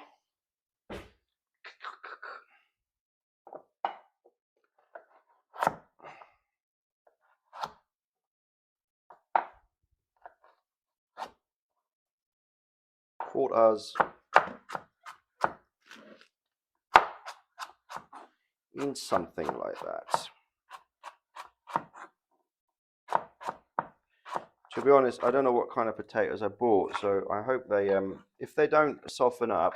A: Quarters in something like that. To be honest, I don't know what kind of potatoes I bought, so I hope they, if they don't soften up,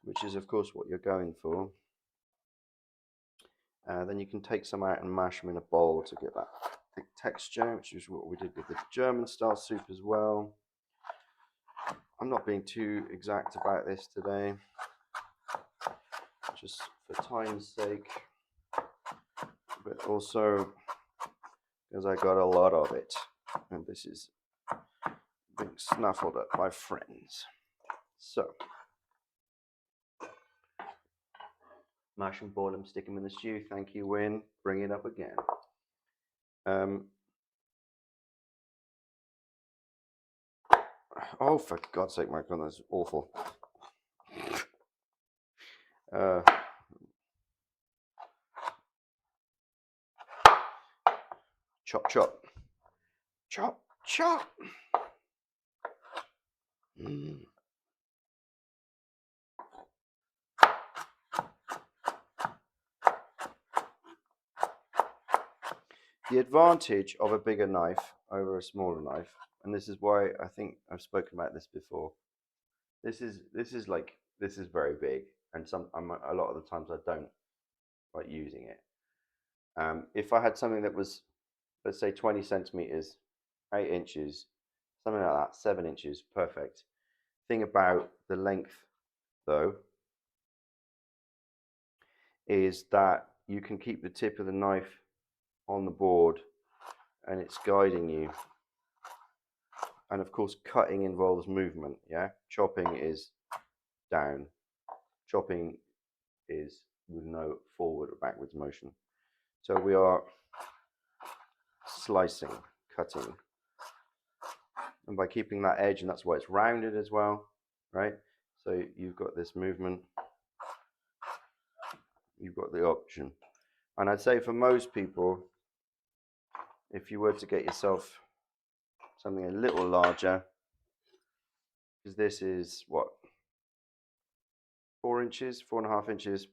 A: which is of course what you're going for, then you can take some out and mash them in a bowl to get that thick texture, which is what we did with the German style soup as well. I'm not being too exact about this today, just for time's sake, but also because I got a lot of it, and this is being snuffled at by friends. So, mash and boil them, stick them in the stew. Thank you, Win. Bring it up again. Oh, for God's sake, my God, that's awful. Chop, chop. Chop, chop. The advantage of a bigger knife over a smaller knife, and this is why I think I've spoken about this before. This is very big, and a lot of the times I don't like using it. If I had something that was, let's say, 20 centimeters, 8 inches, something like that, 7 inches, perfect. Thing about the length, though, is that you can keep the tip of the knife on the board and it's guiding you. And of course, cutting involves movement, yeah? Chopping is down. Chopping is with no forward or backwards motion. So we are slicing, cutting. And by keeping that edge, and that's why it's rounded as well, right? So you've got this movement, you've got the option. And I'd say for most people, if you were to get yourself something a little larger, because this is what, 4 inches, 4.5 inches,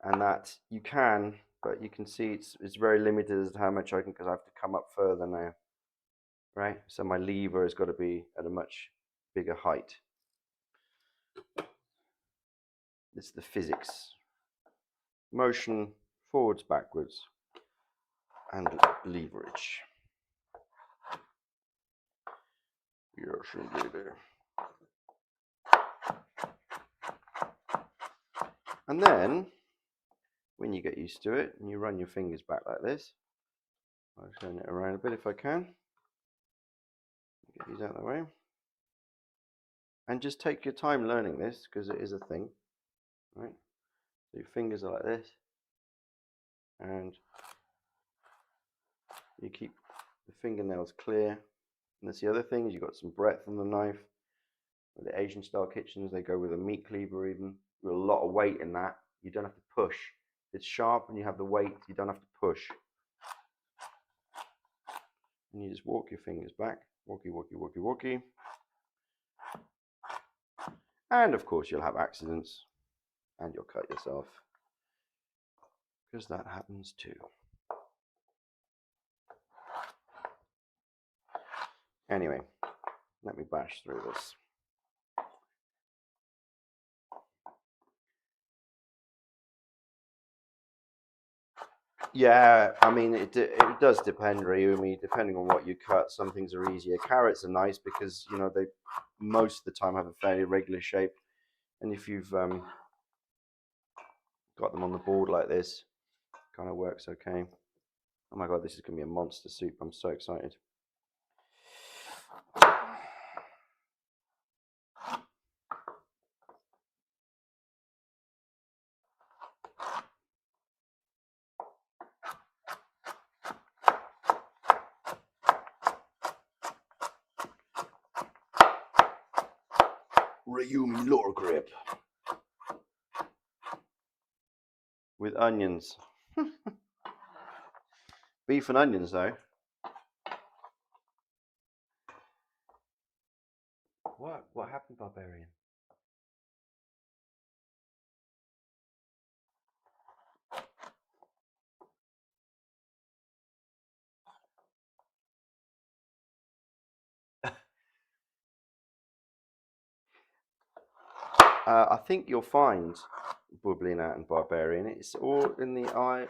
A: and that you can, but you can see it's very limited as to how much I can, because I have to come up further now, right? So my lever has got to be at a much bigger height. It's the physics. Motion, forwards, backwards, and leverage. Yes, indeed. And then, when you get used to it, and you run your fingers back like this, I'll turn it around a bit if I can. Get these out of the way. And just take your time learning this, because it is a thing, right? So your fingers are like this, and you keep the fingernails clear. And that's the other thing, is you've got some breadth on the knife. With the Asian style kitchens, they go with a meat cleaver even, with a lot of weight in that. You don't have to push. It's sharp and you have the weight, you don't have to push. And you just walk your fingers back, walkie, walkie, walkie, walkie. And of course you'll have accidents and you'll cut yourself, because that happens too. Anyway, let me bash through this. Yeah, I mean, it does depend, really. Depending on what you cut, some things are easier. Carrots are nice because, you know, they most of the time have a fairly regular shape. And if you've got them on the board like this, it kind of works okay. Oh my God, this is going to be a monster soup. I'm so excited. Ryumi lore grip with onions. Beef and onions, though. What happened, Barbarian? I think you'll find, Bubbling Out and Barbarian, it's all in the eye,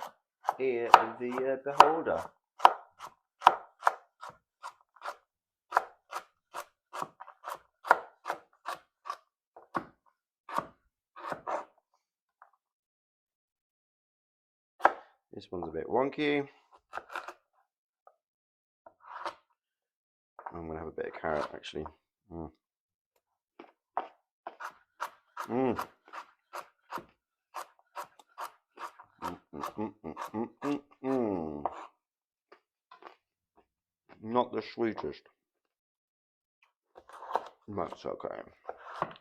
A: ear of the beholder. This one's a bit wonky. I'm going to have a bit of carrot, actually. Not the sweetest. That's okay.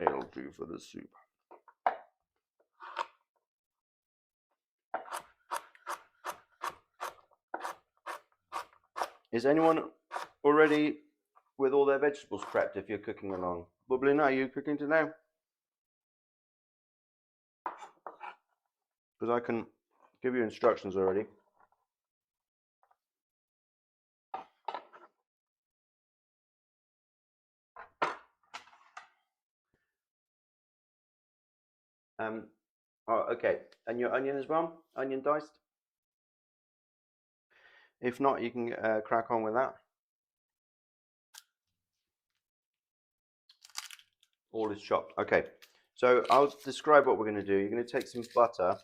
A: It'll do for the soup. Is anyone already with all their vegetables prepped if you're cooking along? Bubbling, are you cooking today? Because I can give you instructions already. Oh, okay. And your onion as well? Onion diced? If not, you can crack on with that. All is chopped. Okay. So I'll describe what we're going to do. You're going to take some butter.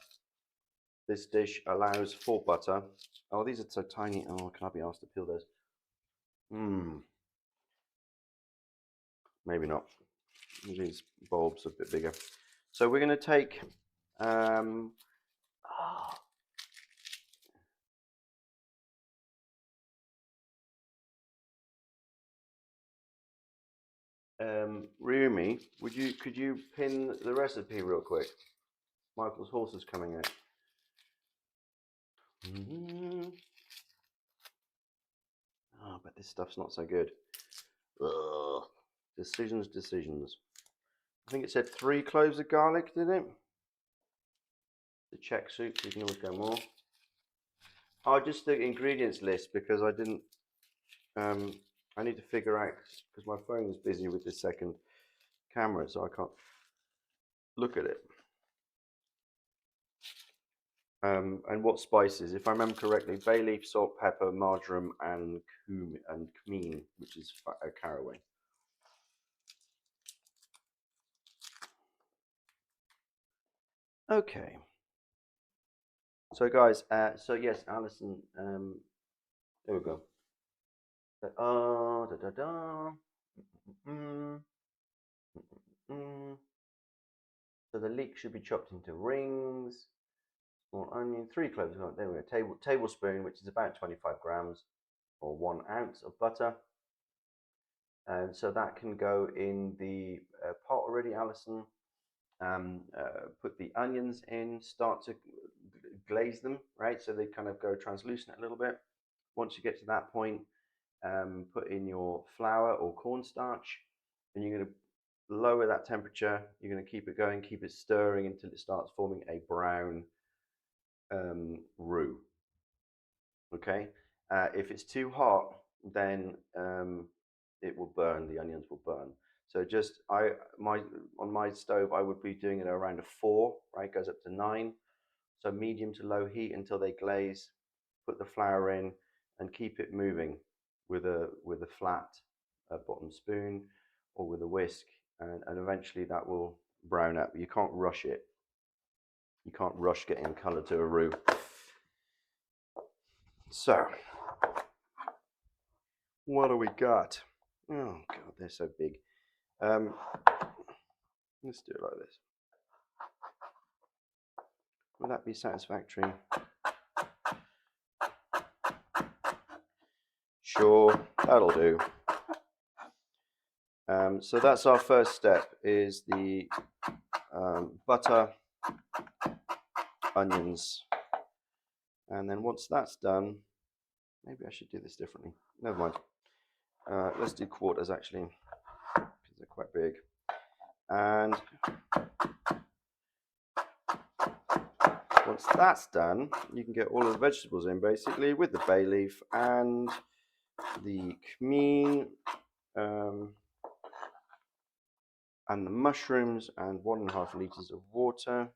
A: This dish allows for butter. Oh, these are so tiny. Oh, can I be asked to peel those? Maybe not. These bulbs are a bit bigger. So we're going to take Ryumi, could you pin the recipe real quick? Michael's horse is coming out. Oh, but this stuff's not so good. Ugh. Decisions. I think it said 3 cloves of garlic, did it? The Czech soup, so you can always go more. Oh, just the ingredients list, because I didn't, I need to figure out, because my phone is busy with the second camera, so I can't look at it. And what spices? If I remember correctly, bay leaf, salt, pepper, marjoram, and cumin, which is caraway. Okay. So guys, so yes, Alison, there we go. So the leek should be chopped into rings. Small onion, 3 cloves. There we go. Tablespoon, which is about 25 grams, or 1 ounce of butter. And so that can go in the pot already, Alison. Put the onions in, start to glaze them, right? So they kind of go translucent a little bit. Once you get to that point, put in your flour or cornstarch, and you're going to lower that temperature. You're going to keep it going, keep it stirring until it starts forming a brown roux. Okay. If it's too hot, then it will burn. The onions will burn. So just on my stove, I would be doing it around a 4, right? Goes up to 9. So medium to low heat until they glaze. Put the flour in and keep it moving with a flat bottom spoon or with a whisk, and eventually that will brown up. You can't rush it. You can't rush getting color to a roux. So, what do we got? Oh God, they're so big. Let's do it like this. Will that be satisfactory? Sure, that'll do. So that's our first step, is the butter, onions. And then once that's done, maybe I should do this differently. Never mind. Let's do quarters actually, because they're quite big. And once that's done, you can get all of the vegetables in basically with the bay leaf and the cumin and the mushrooms and 1.5 liters of water,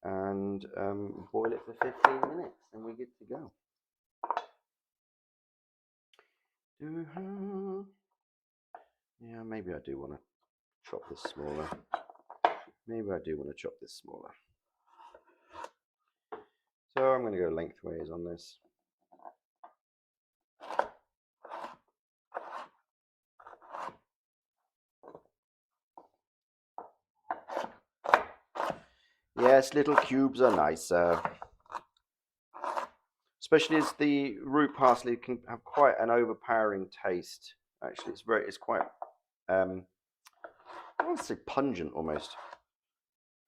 A: and boil it for 15 minutes and we're good to go. Yeah, maybe I do want to chop this smaller. So I'm going to go lengthways on this. Yes, little cubes are nicer. Especially as the root parsley can have quite an overpowering taste. Actually, it's quite, I want to say pungent almost.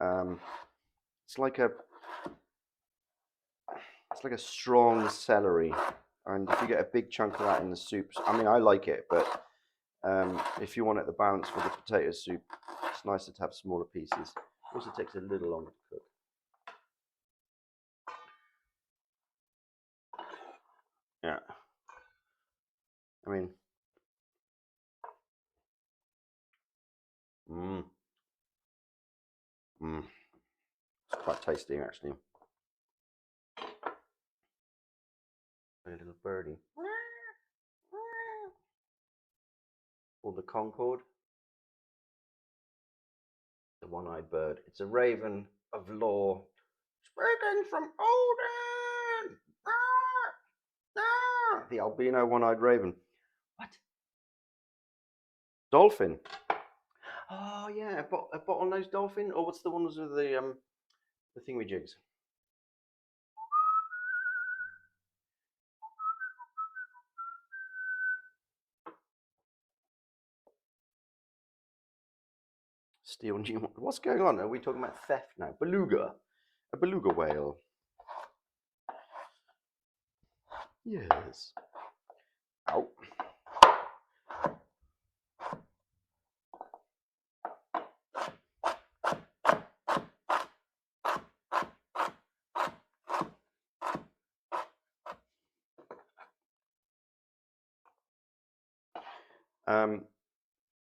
A: It's like a strong celery, and if you get a big chunk of that in the soups, I mean, I like it, but if you want it the balance for the potato soup, it's nicer to have smaller pieces. It also takes a little longer to cook. Yeah. I mean, it's quite tasty actually. A little birdie. Or the Concord. The one-eyed bird. It's a raven of law. Speaking from Odin! The albino one-eyed raven. What? Dolphin. Oh yeah, a bottlenose dolphin, or what's the ones with the thingy-jigs? Steel New. What's going on? Are we talking about theft now? Beluga, a beluga whale. Yes. Ow.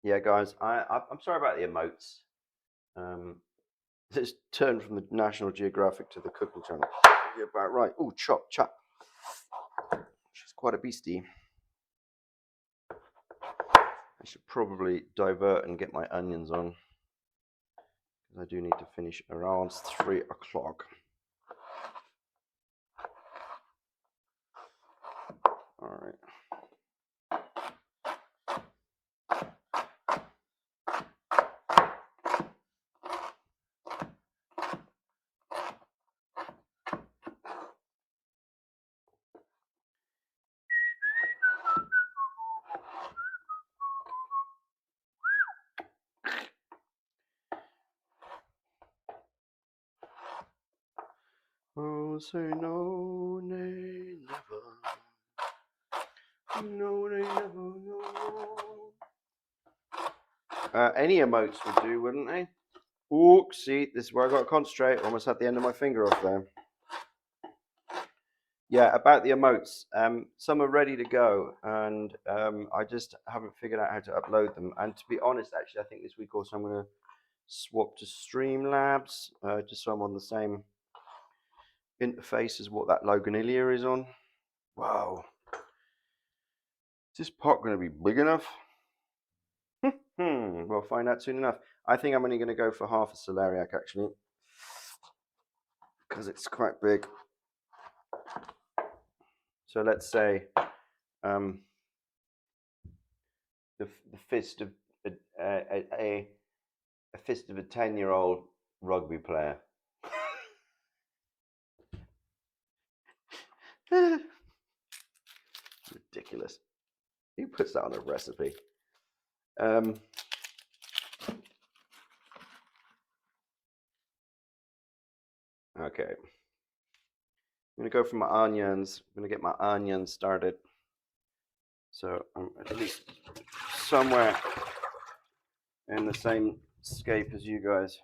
A: Yeah, guys, I'm sorry about the emotes. It's turned from the National Geographic to the cooking channel. You're about right. Oh, chop. She's quite a beastie. I should probably divert and get my onions on, because I do need to finish around 3 o'clock. All right. Oh, say no, nay, never. No, nay, never, no. Any emotes would do, wouldn't they? Oh, see, this is where I got to concentrate. Almost had the end of my finger off there. Yeah, about the emotes. Some are ready to go, and I just haven't figured out how to upload them. And to be honest, actually, I think this week also I'm going to swap to Streamlabs, just so I'm on the same interface as what that Loganilia is on. Wow. Is this pot going to be big enough? We'll find out soon enough. I think I'm only going to go for half a celeriac, actually, because it's quite big. So let's say the fist of a fist of a 10-year-old rugby player. Ridiculous. Who puts that on a recipe? Okay. I'm going to go for my onions. I'm going to get my onions started. So I'm at least somewhere in the same scape as you guys.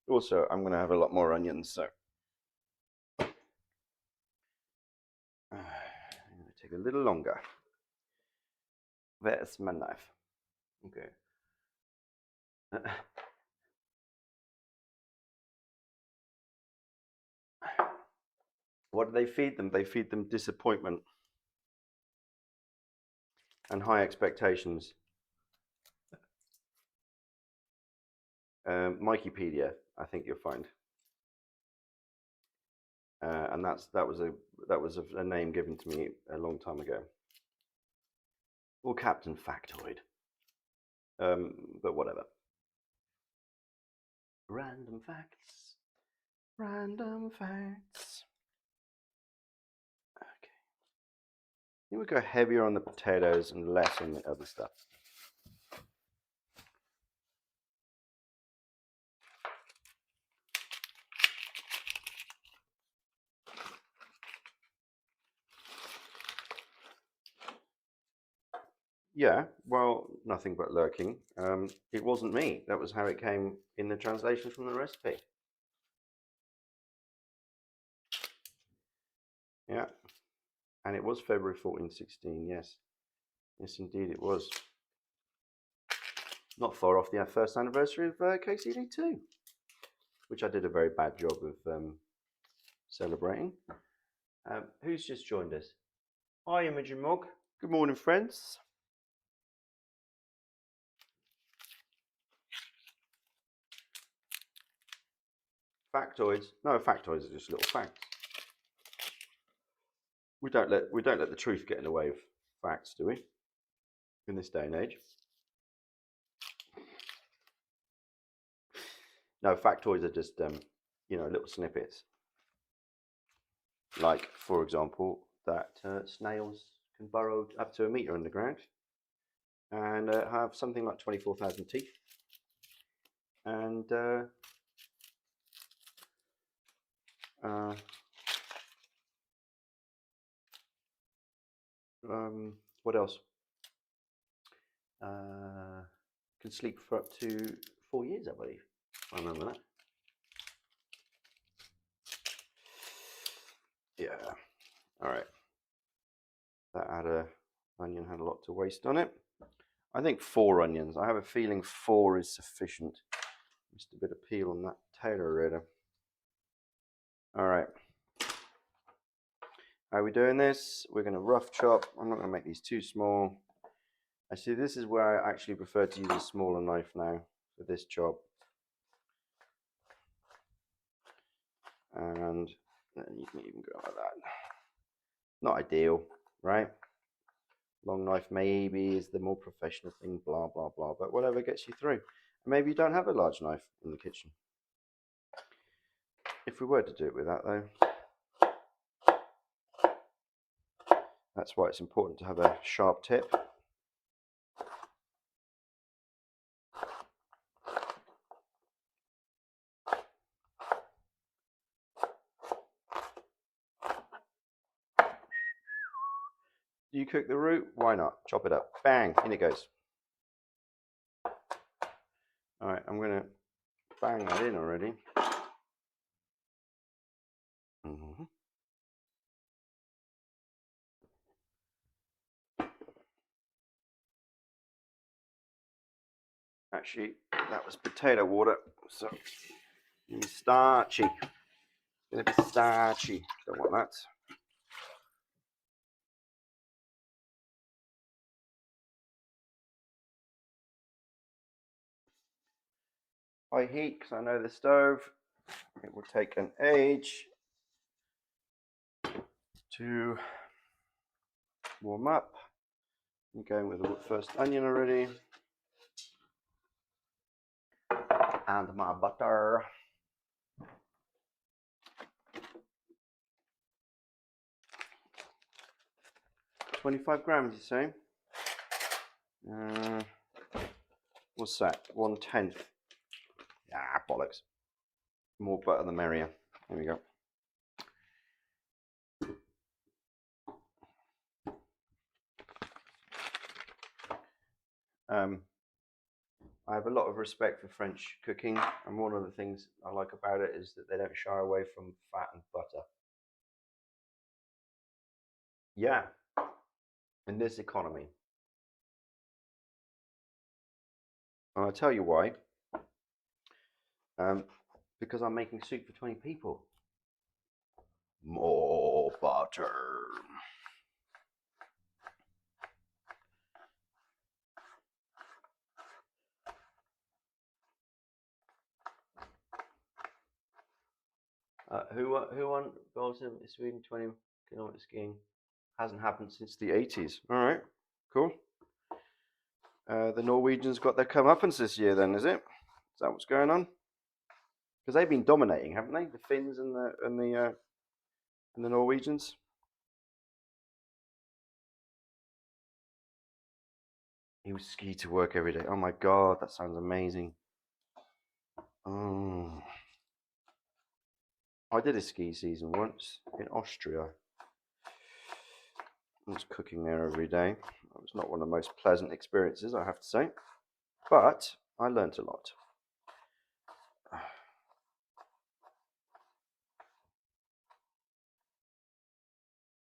A: Also, I'm going to have a lot more onions, so I'm going to take a little longer. Where's my knife? Okay. What do they feed them? They feed them disappointment and high expectations. Mikeypedia, I think you'll find, and that was a name given to me a long time ago, or Captain Factoid, but whatever. Random facts. Random facts. Okay. I think we'll go heavier on the potatoes and less on the other stuff. Yeah, well, nothing but lurking. It wasn't me. That was how it came in the translation from the recipe. Yeah, and it was February 1416, yes. Yes, indeed it was. Not far off the first anniversary of KCD2, which I did a very bad job of celebrating. Who's just joined us? Hi, Imogen Mog. Good morning, friends. Factoids? No, factoids are just little facts. We don't let the truth get in the way of facts, do we? In this day and age. No, factoids are just little snippets. Like, for example, that snails can burrow up to 1 meter underground and have something like 24,000 teeth. And what else? Can sleep for up to 4 years, I believe. I remember that. Yeah. All right. That onion had a lot to waste on it. I think 4 onions. I have a feeling 4 is sufficient. Just a bit of peel on that tater redder. All right. How are we doing this? We're going to rough chop. I'm not going to make these too small. Actually, this is where I actually prefer to use a smaller knife now for this chop. And then you can even go like that. Not ideal, right? Long knife maybe is the more professional thing, blah, blah, blah. But whatever gets you through. Maybe you don't have a large knife in the kitchen. If we were to do it with that, though, that's why it's important to have a sharp tip. Do you cook the root? Why not? Chop it up. Bang, in it goes. All right, I'm going to bang that in already. Mm-hmm. Actually, that was potato water, so it's starchy. It's going to be starchy. Don't want that. High heat, because I know the stove. It will take an age to warm up. I'm going with the first onion already. And my butter. 25 grams, you say? What's that? 1/10. Ah, bollocks. More butter the merrier. There we go. I have a lot of respect for French cooking, and one of the things I like about it is that they don't shy away from fat and butter. Yeah, in this economy. And I'll tell you why. Because I'm making soup for 20 people. More butter. Who won Belgium, Sweden 20-kilometer skiing? Hasn't happened since the 80s. All right, cool. The Norwegians got their comeuppance this year, then, is it? Is that what's going on? Because they've been dominating, haven't they? The Finns and the Norwegians. He would ski to work every day. Oh my god, that sounds amazing. Oh. I did a ski season once in Austria. I was cooking there every day. It was not one of the most pleasant experiences, I have to say. But I learnt a lot.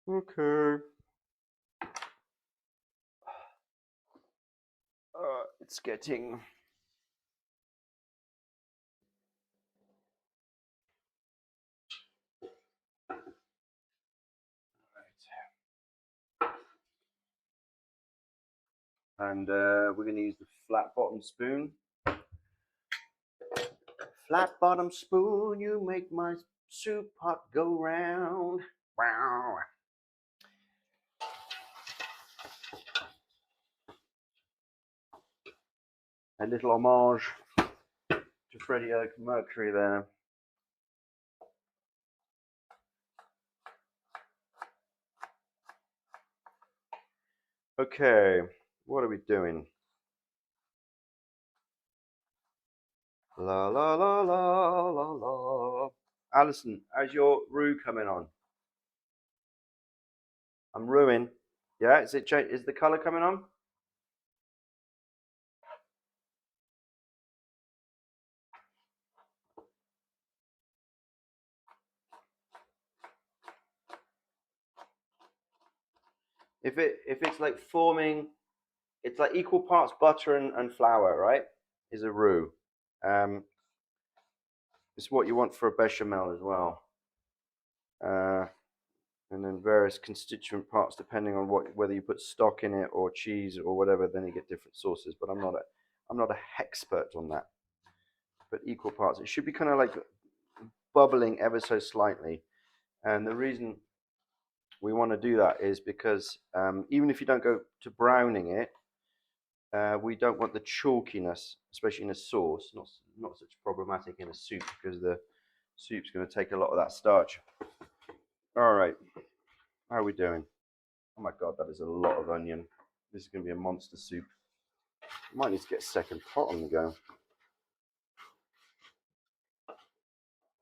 A: Okay. It's getting... And we're going to use the flat bottom spoon. Flat bottom spoon, you make my soup pot go round. Wow. A little homage to Freddie Mercury there. Okay, what are we doing? La la la la la la. Alison, how's your roux coming on? I'm ruined. Yeah, is the colour coming on? If it's like forming, it's like equal parts butter and flour, right? Is a roux. It's what you want for a bechamel as well. And then various constituent parts depending on whether you put stock in it or cheese or whatever, then you get different sauces. But I'm not a hexpert on that. But equal parts. It should be kind of like bubbling ever so slightly. And the reason we want to do that is because even if you don't go to browning it, we don't want the chalkiness, especially in a sauce. Not such problematic in a soup because the soup's going to take a lot of that starch. All right, how are we doing? Oh my god, that is a lot of onion. This is going to be a monster soup. Might need to get a second pot on the go.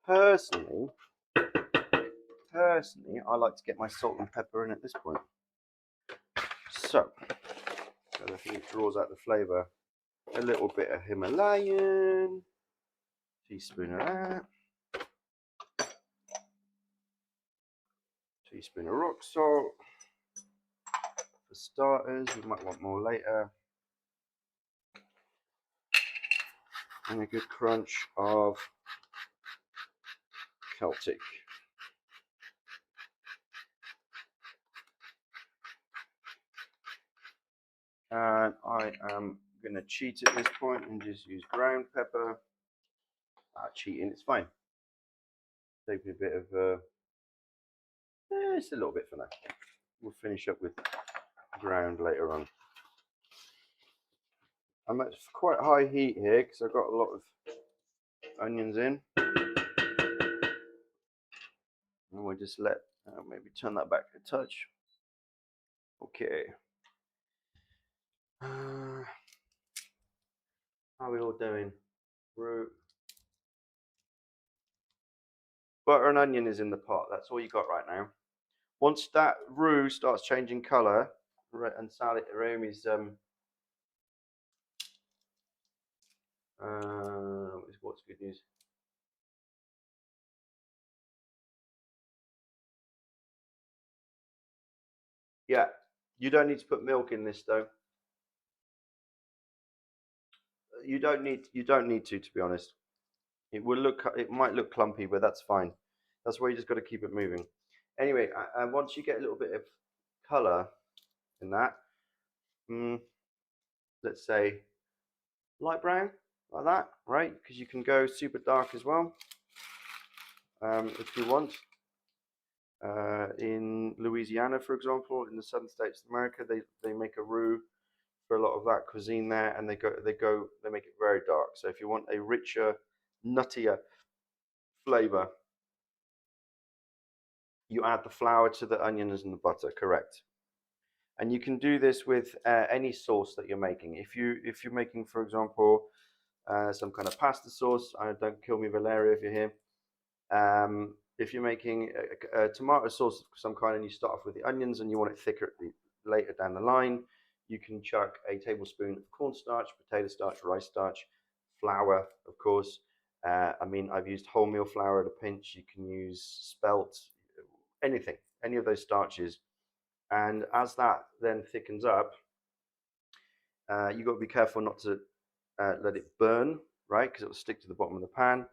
A: Personally, I like to get my salt and pepper in at this point. So I think it draws out the flavour. A little bit of Himalayan, teaspoon of that, teaspoon of rock salt. For starters, we might want more later. And a good crunch of Celtic. And I am going to cheat at this point and just use ground pepper. Cheating, it's fine. Take a bit of, just a little bit for now. We'll finish up with ground later on. I'm at quite high heat here because I've got a lot of onions in. And we'll just maybe turn that back a touch. Okay. How are we all doing? Root. Butter and onion is in the pot. That's all you got right now. Once that roux starts changing colour, and Sally Rami's what's good news? Yeah, you don't need to put milk in this though. You don't need to be honest. It might look clumpy, but that's fine. That's why you just got to keep it moving. Anyway, once you get a little bit of colour in that, mm, let's say light brown, like that, right? Because you can go super dark as well, if you want. In Louisiana, for example, in the southern states of America, they make a roux for a lot of that cuisine there, and they make it very dark. So if you want a richer, nuttier flavor, you add the flour to the onions and the butter. Correct. And you can do this with any sauce that you're making. If you're making, for example, some kind of pasta sauce, don't kill me, Valeria, if you're here. If you're making a tomato sauce of some kind and you start off with the onions and you want it thicker later down the line, you can chuck a tablespoon of cornstarch, potato starch, rice starch, flour, of course. I've used wholemeal flour at a pinch. You can use spelt, anything, any of those starches. And as that then thickens up, you've got to be careful not to let it burn, right? Because it will stick to the bottom of the pan.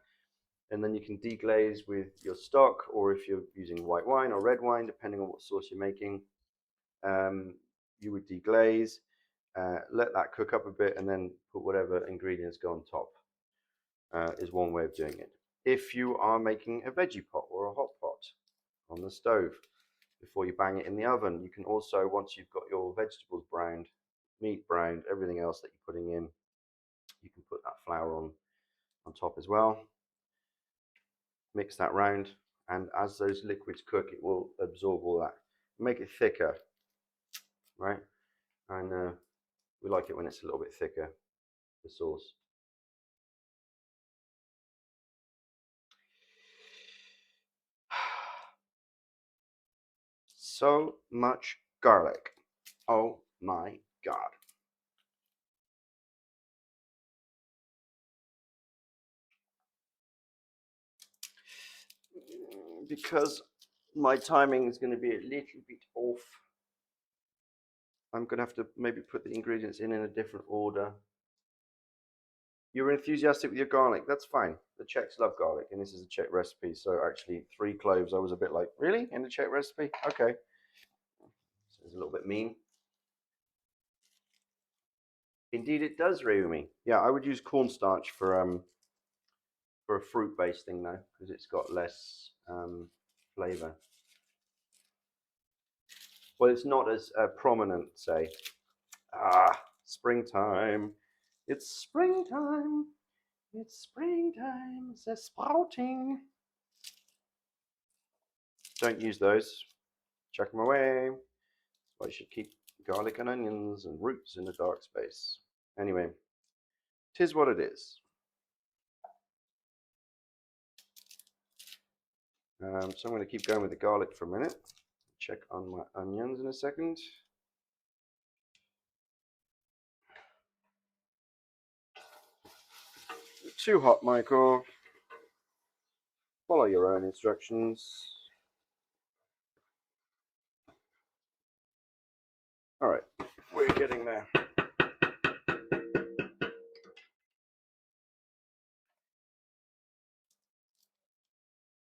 A: And then you can deglaze with your stock, or if you're using white wine or red wine, depending on what sauce you're making, you would deglaze, let that cook up a bit, and then put whatever ingredients go on top. Is one way of doing it. If you are making a veggie pot or a hot pot on the stove, before you bang it in the oven, you can also, once you've got your vegetables browned, meat browned, everything else that you're putting in, you can put that flour on top as well. Mix that round, and as those liquids cook, it will absorb all that, make it thicker, right? And we like it when it's a little bit thicker, the sauce. So much garlic. Oh my God. Because my timing is going to be a little bit off, I'm going to have to maybe put the ingredients in a different order. You were enthusiastic with your garlic. That's fine. The Czechs love garlic, and this is a Czech recipe. So actually, 3 cloves, I was a bit like, really? In the Czech recipe? Okay. So it's a little bit mean. Indeed, it does, Rumi. Yeah, I would use cornstarch for a fruit-based thing though, because it's got less flavor. Well, it's not as prominent, say. Springtime. It's springtime. It's springtime. It's a sprouting. Don't use those. Chuck them away. That's why you should keep garlic and onions and roots in a dark space. Anyway, tis what it is. So I'm going to keep going with the garlic for a minute. Check on my onions in a second. Too hot, Michael. Follow your own instructions. All right, we're getting there.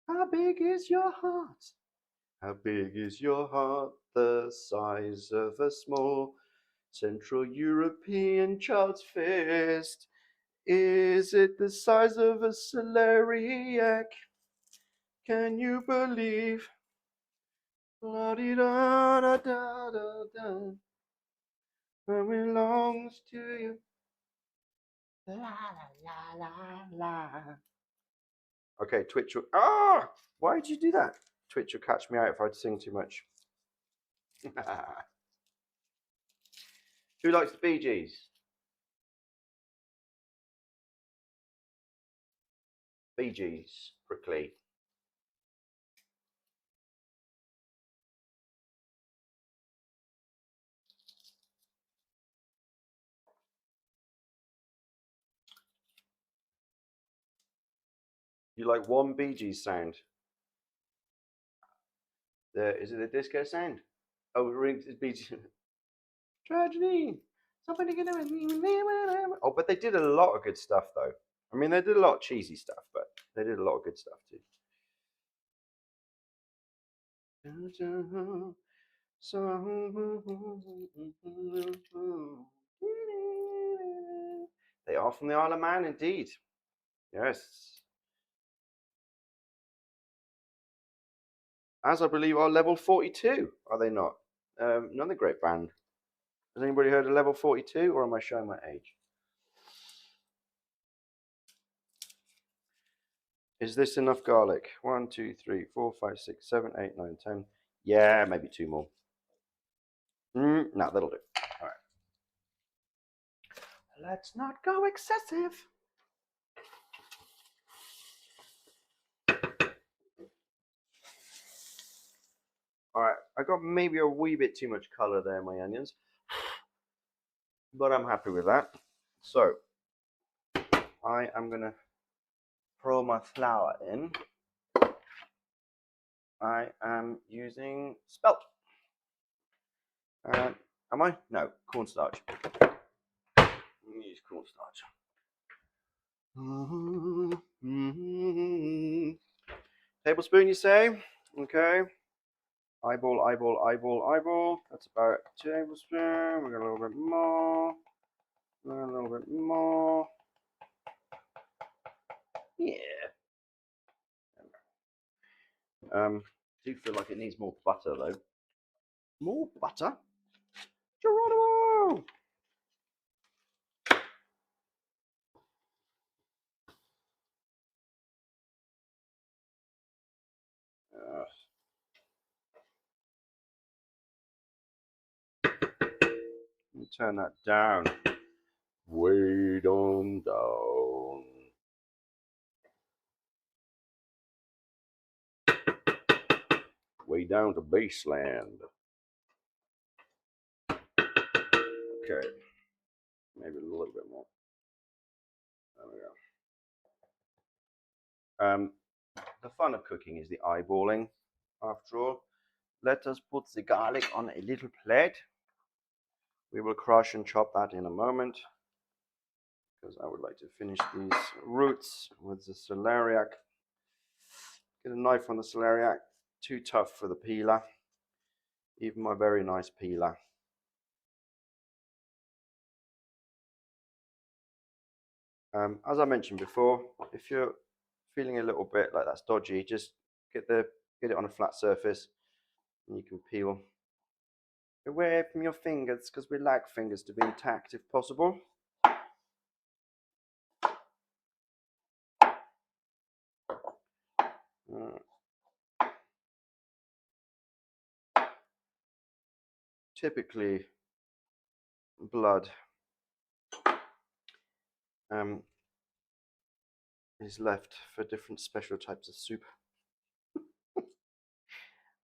A: How big is your heart? How big is your heart? The size of a small Central European child's fist. Is it the size of a celeriac? Can you believe? La di da da da da da. Belongs to you. La la la la la. Okay, Twitch will. Why did you do that? Twitch will catch me out if I sing too much. Who likes the Bee Gees? Bee Gees, Prickly. You like one Bee Gees sound? Is it the disco sound? Oh, rings is Bee Gees. Tragedy. Somebody get away. Oh, but they did a lot of good stuff though. I mean, they did a lot of cheesy stuff, but they did a lot of good stuff too. They are from the Isle of Man, indeed. Yes. As I believe are Level 42, are they not? Another great band. Has anybody heard of Level 42, or am I showing my age? Is this enough garlic? 1, 2, 3, 4, 5, 6, 7, 8, 9, 10. Yeah, maybe 2 more. No, that'll do. All right. Let's not go excessive. All right, I got maybe a wee bit too much color there, my onions, but I'm happy with that. So I am gonna pour my flour in. I am using spelt. Am I? No, cornstarch. Use cornstarch. Tablespoon, you say? Okay. Eyeball, eyeball, eyeball, eyeball. That's about a tablespoon. We got a little bit more. A little bit more. Yeah. Do feel like it needs more butter though. More butter? Geronimo! Turn that down. Way down. Way down to baseland. Okay. Maybe a little bit more. There we go. The fun of cooking is the eyeballing, after all. Let us put the garlic on a little plate. We will crush and chop that in a moment, because I would like to finish these roots with the celeriac. Get a knife on the celeriac. Too tough for the peeler. Even my very nice peeler. As I mentioned before, if you're feeling a little bit like that's dodgy, just get it on a flat surface, and you can peel away from your fingers, because we like fingers to be intact if possible. Typically, blood is left for different special types of soup.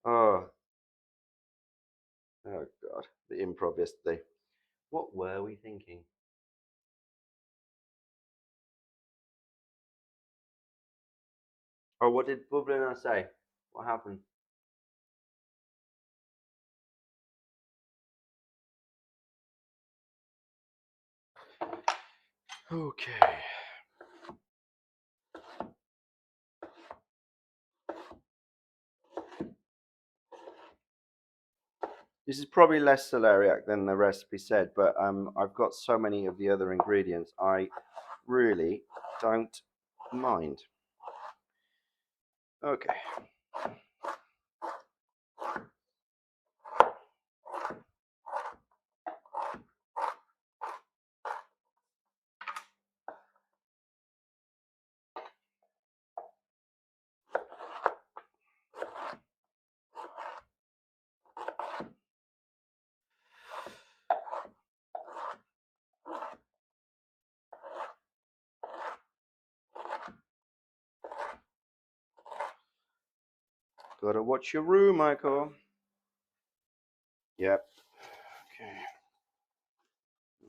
A: Oh God, the improv yesterday. What were we thinking? Oh, what did Bublin say? What happened? Okay. This is probably less celeriac than the recipe said, but I've got so many of the other ingredients, I really don't mind. Okay. Gotta watch your room, Michael. Yep. Okay.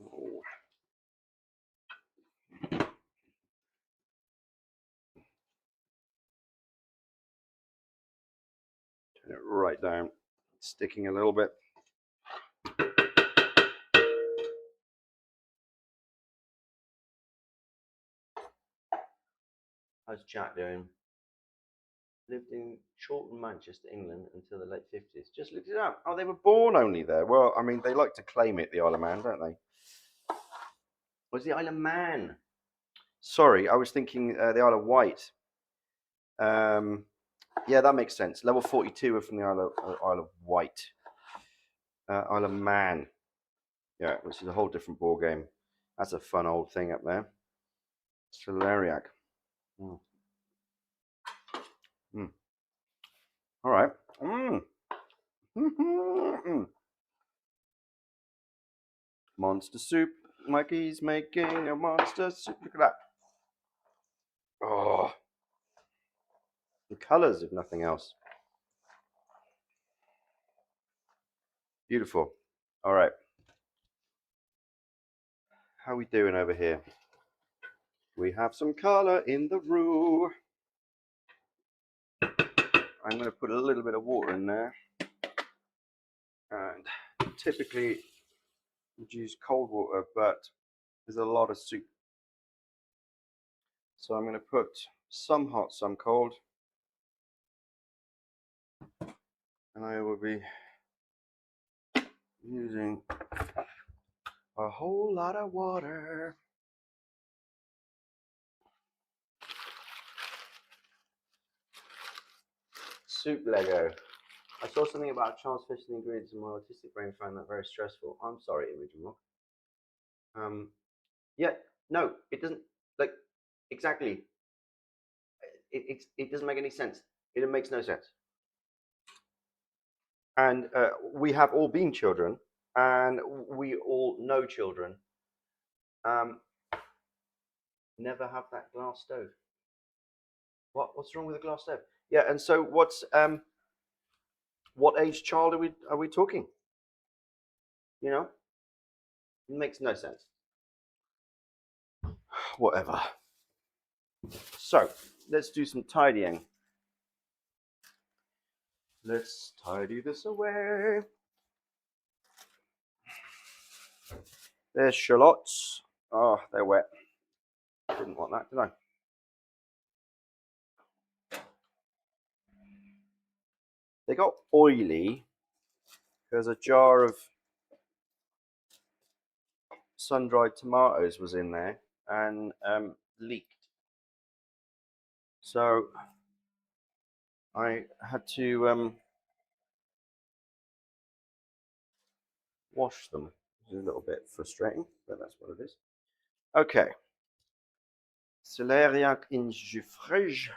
A: Oh. Turn it right down. It's sticking a little bit. How's Jack doing? Lived in Chorlton, Manchester, England until the late 50s. Just looked it up. Oh, they were born only there. Well, I mean, they like to claim it, the Isle of Man, don't they? Was the Isle of Man? Sorry, I was thinking the Isle of Wight. Yeah, that makes sense. Level 42 are from the Isle of Wight. Isle of Man. Yeah, which is a whole different ball game. That's a fun old thing up there. Celeriac. Mm. Mm. All right. Mm. Monster soup. Mikey's making a monster soup. Look at that. Oh, the colors, if nothing else. Beautiful. All right. How are we doing over here? We have some color in the roux. I'm going to put a little bit of water in there. And typically you'd use cold water, but there's a lot of soup. So I'm going to put some hot, some cold. And I will be using a whole lot of water. Soup Lego. I saw something about Charles Fish and the ingredients, and my autistic brain found that very stressful. I'm sorry, original. Yeah, no, it doesn't. Like, exactly. It doesn't make any sense. It makes no sense. And we have all been children, and we all know children. Never have that glass stove. What's wrong with a glass stove? Yeah, and so what age child are we talking? You know, it makes no sense. Whatever. So let's do some tidying. Let's tidy this away. There's shallots. Oh, they're wet. Didn't want that, did I? They got oily because a jar of sun-dried tomatoes was in there and leaked. So I had to wash them. It's a little bit frustrating, but that's what it is. Okay. Celeriac in jus frais.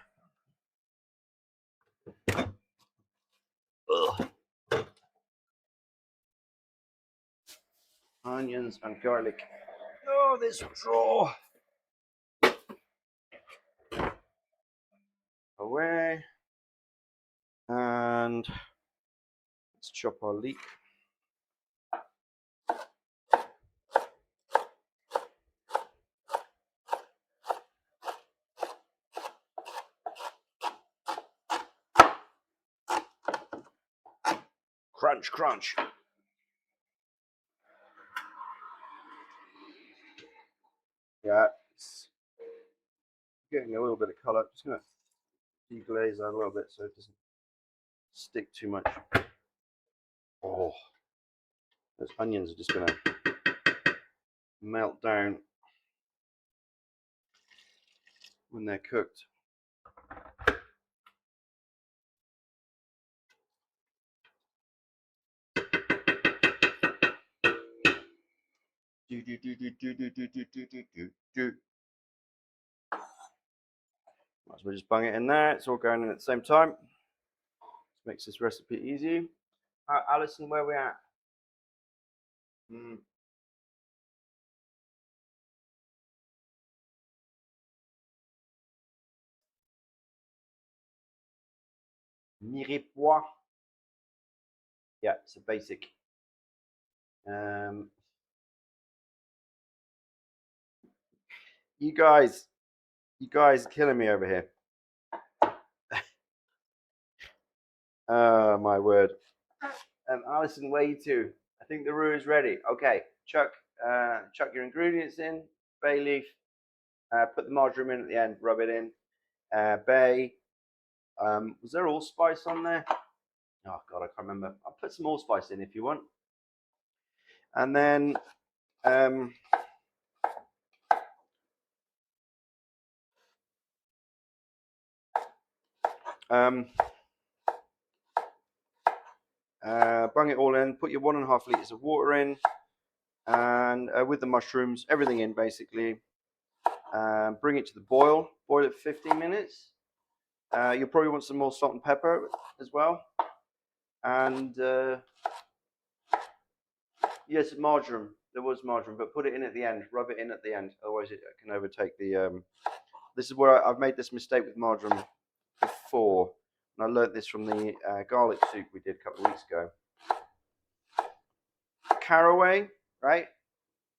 A: Onions and garlic. Oh, this drawer. Away. And let's chop our leek. Crunch, crunch. Yeah, it's getting a little bit of color. Just gonna deglaze that a little bit so it doesn't stick too much. Oh, those onions are just gonna melt down when they're cooked. Might as well just bung it in there. It's all going in at the same time. This makes this recipe easy. Alison, where are we at? Mirepoix. Yeah, it's a basic. You guys are killing me over here. Oh my word. Alison, where you to? I think the roux is ready. Okay, chuck your ingredients in. Bay leaf. Put the marjoram in at the end. Rub it in. Bay. Was there allspice on there? Oh God, I can't remember. I'll put some allspice in if you want. And then bung it all in. Put your 1.5 liters of water in, and with the mushrooms, everything in basically. Bring it to the boil. Boil it for 15 minutes. You'll probably want some more salt and pepper as well. And yes, marjoram. There was marjoram, but put it in at the end. Rub it in at the end. Otherwise, it can overtake the. This is where I've made this mistake with marjoram before. And I learnt this from the garlic soup we did a couple of weeks ago. Caraway, right?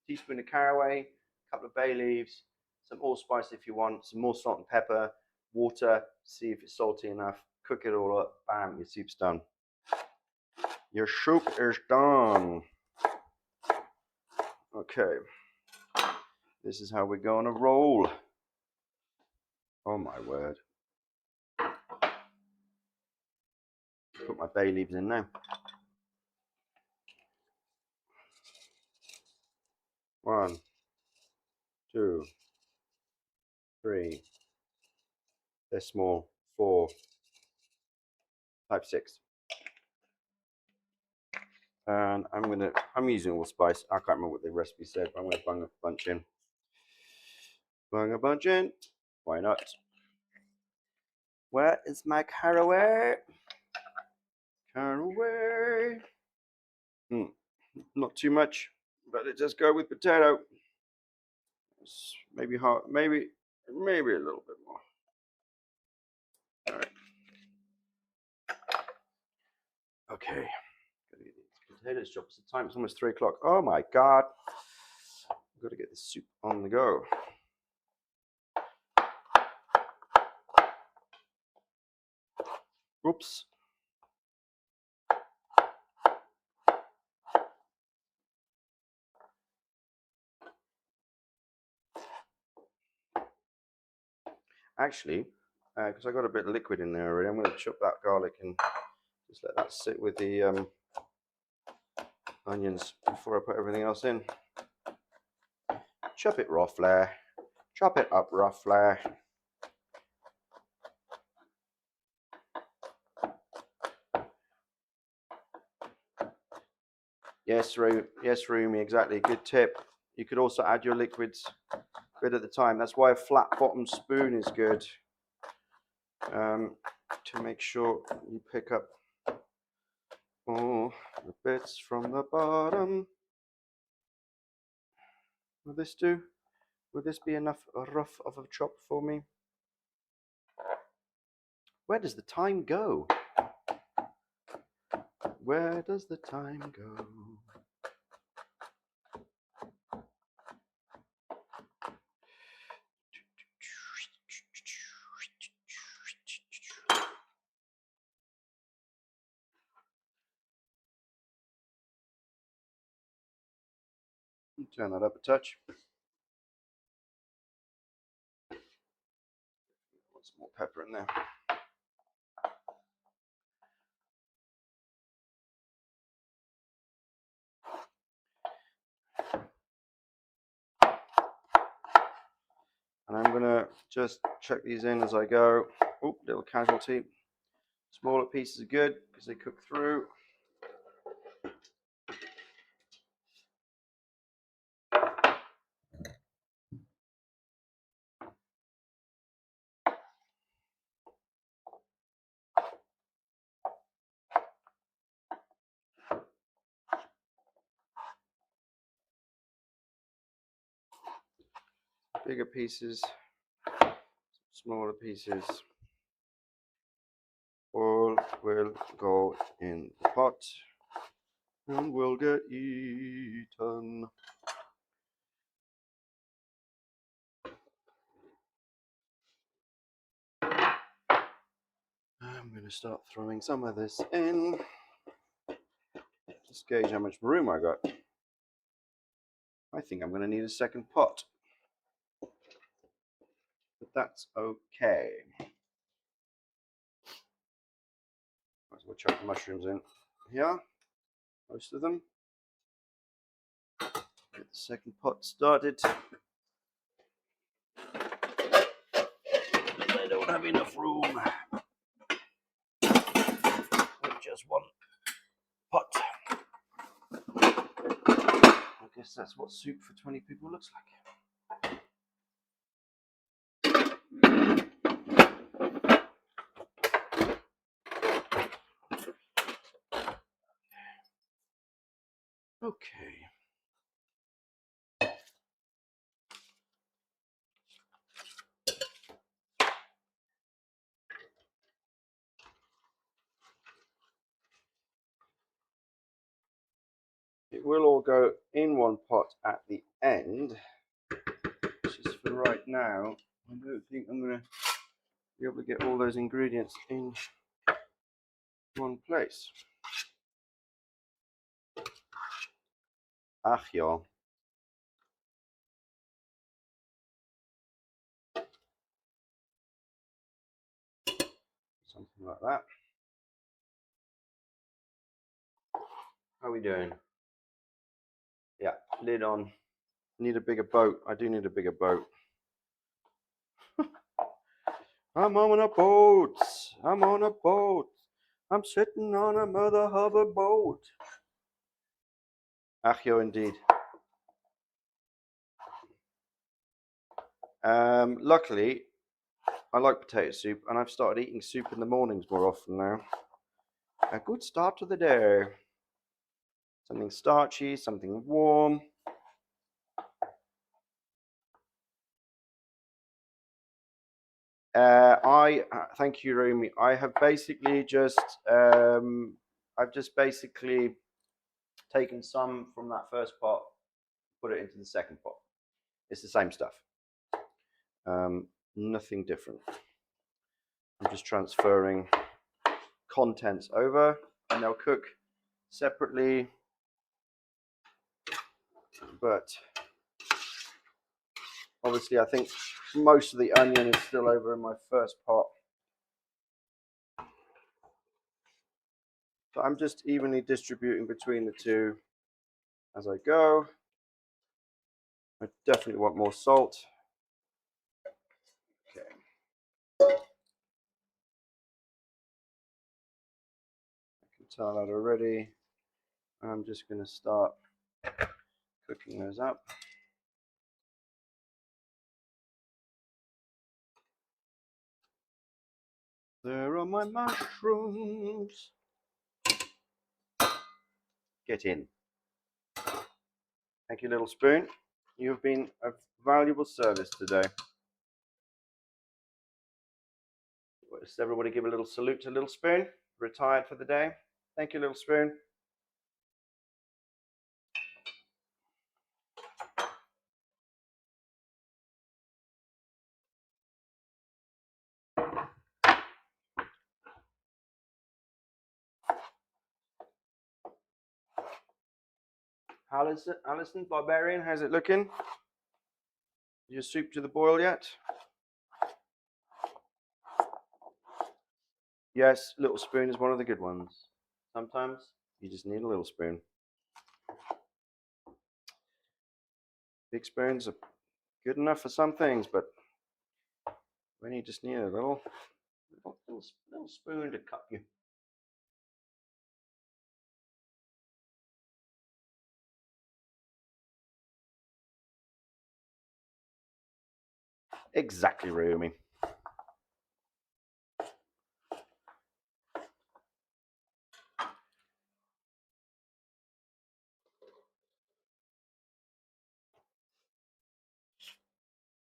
A: Teaspoon of caraway, a couple of bay leaves, some allspice if you want, some more salt and pepper, water, see if it's salty enough, cook it all up, bam, your soup's done. Your soup is done. Okay, this is how we're going to roll. Oh my word. Put my bay leaves in now. 1, 2, 3. They're small. 4, 5, 6. And I'm using allspice. I can't remember what the recipe said, but I'm going to bung a bunch in. Bung a bunch in. Why not? Where is my caraway? Caraway. Not too much, but it does go with potato. Maybe hard, maybe a little bit more. All right. Okay. Gotta get these potatoes chopped. The time it's almost 3 o'clock. Oh my God. I've got to get the soup on the go. Oops. Actually, because I got a bit of liquid in there already, I'm going to chop that garlic and just let that sit with the onions before I put everything else in. Chop it roughly. Chop it up roughly. Yes, Rumi, exactly. Good tip. You could also add your liquids a bit at the time. That's why a flat bottom spoon is good, to make sure you pick up all the bits from the bottom. Will this do? Will this be enough rough of a chop for me? Where does the time go? Where does the time go? Turn that up a touch. Want some more pepper in there. And I'm going to just check these in as I go. Oh, little casualty. Smaller pieces are good because they cook through. Bigger pieces, smaller pieces, all will go in the pot and will get eaten. I'm going to start throwing some of this in. Just gauge how much room I got. I think I'm going to need a second pot, but that's okay. Might as well chuck the mushrooms in here, most of them. Get the second pot started. I don't have enough room with just one pot. I guess that's what soup for 20 people looks like. Okay. It will all go in one pot at the end. Just for right now, I don't think I'm going to be able to get all those ingredients in one place. Ach ja. Something like that. How are we doing? Yeah, lid on. Need a bigger boat. I do need a bigger boat. I'm on a boat. I'm on a boat. I'm sitting on a mother hover boat. Ach ja, indeed. Luckily, I like potato soup, and I've started eating soup in the mornings more often now. A good start to the day. Something starchy, something warm. Thank you, Rumi. I have basically just, I've just basically taken some from that first pot, put it into the second pot. It's the same stuff. Nothing different. I'm just transferring contents over, and they'll cook separately. But obviously, I think most of the onion is still over in my first pot. So I'm just evenly distributing between the two as I go. I definitely want more salt. Okay. I can tell that already. I'm just going to start cooking those up. There are my mushrooms. Get in. Thank you, little spoon. You've been a valuable service today. Does everybody give a little salute to Little Spoon? Retired for the day. Thank you, Little Spoon. Alison, Barbarian, how's it looking? Is your soup to the boil yet? Yes, Little Spoon is one of the good ones. Sometimes you just need a little spoon. Big spoons are good enough for some things, but when you just need a little spoon to cup you. Exactly, Rumi.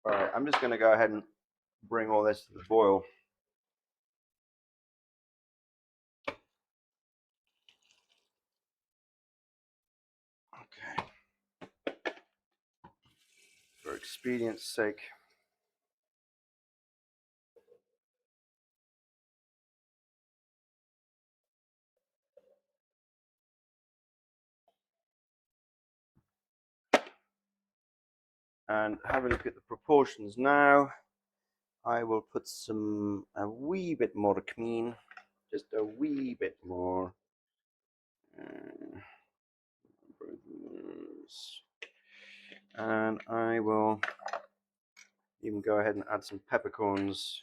A: All right, I'm just going to go ahead and bring all this to the boil. expedience sake. And have a look at the proportions now. I will put a wee bit more cumin, just a wee bit more. And I will even go ahead and add some peppercorns.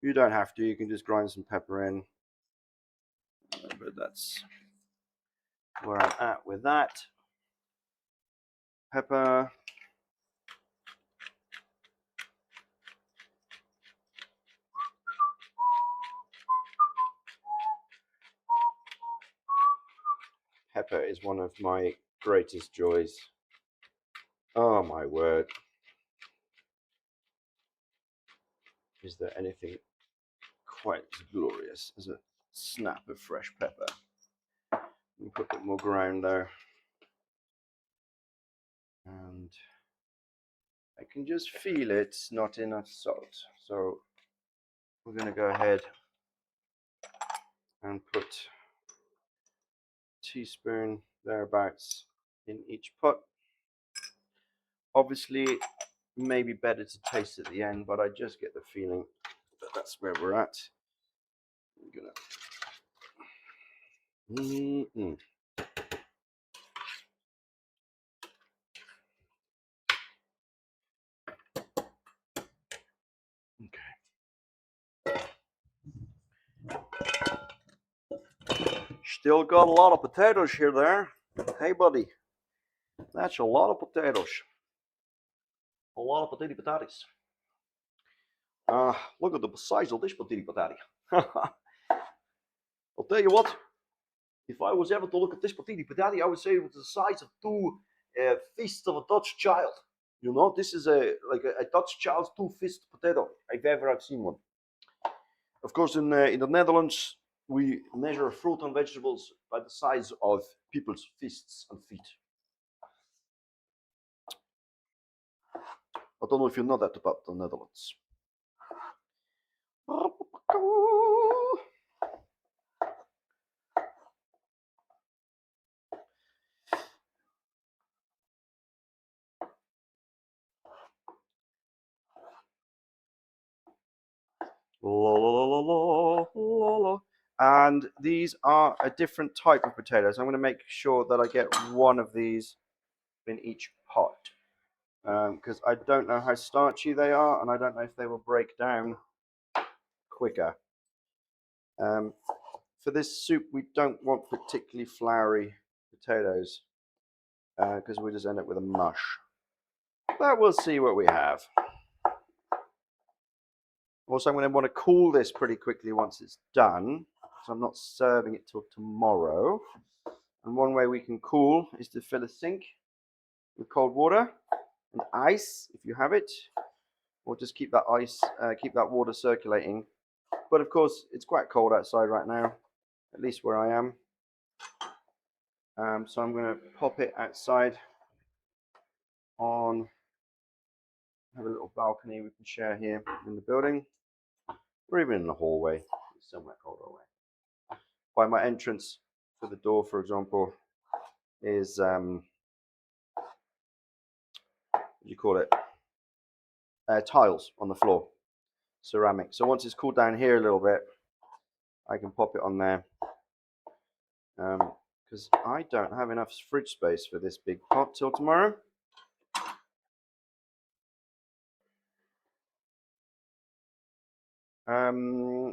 A: You don't have to, you can just grind some pepper in. But that's where I'm at with that. Pepper. Pepper is one of my greatest joys. Oh my word. Is there anything quite as glorious as a snap of fresh pepper? Let me put a bit more ground there. And I can just feel it's not enough salt. So we're going to go ahead and put a teaspoon thereabouts in each pot. Obviously, maybe better to taste at the end, but I just get the feeling that that's where we're at. I'm gonna... Okay. Still got a lot of potatoes here there. Hey, buddy. That's a lot of potatoes. A lot of potato potatoes. Look at the size of this potato potato. I'll tell you what. If I was ever to look at this potato potato, I would say it was the size of two fists of a Dutch child. You know, this is like a Dutch child's two-fist potato. If ever I've seen one. Of course, in the Netherlands, we measure fruit and vegetables by the size of people's fists and feet. I don't know if you know that about the Netherlands. La, la, la, la, la, la. And these are a different type of potatoes. I'm going to make sure that I get one of these in each pot because I don't know how starchy they are and I don't know if they will break down quicker. For this soup, we don't want particularly floury potatoes because we just end up with a mush. But we'll see what we have. Also, I'm going to want to cool this pretty quickly once it's done, so I'm not serving it till tomorrow. And one way we can cool is to fill a sink with cold water and ice, if you have it, or just keep that keep that water circulating. But of course, it's quite cold outside right now, at least where I am. So I'm going to pop it outside on. Have a little balcony we can share here in the building, or even in the hallway. It's somewhere colder away. By my entrance to the door, for example, is what do you call it? Tiles on the floor, ceramic. So once it's cooled down here a little bit, I can pop it on there. Because I don't have enough fridge space for this big pot till tomorrow.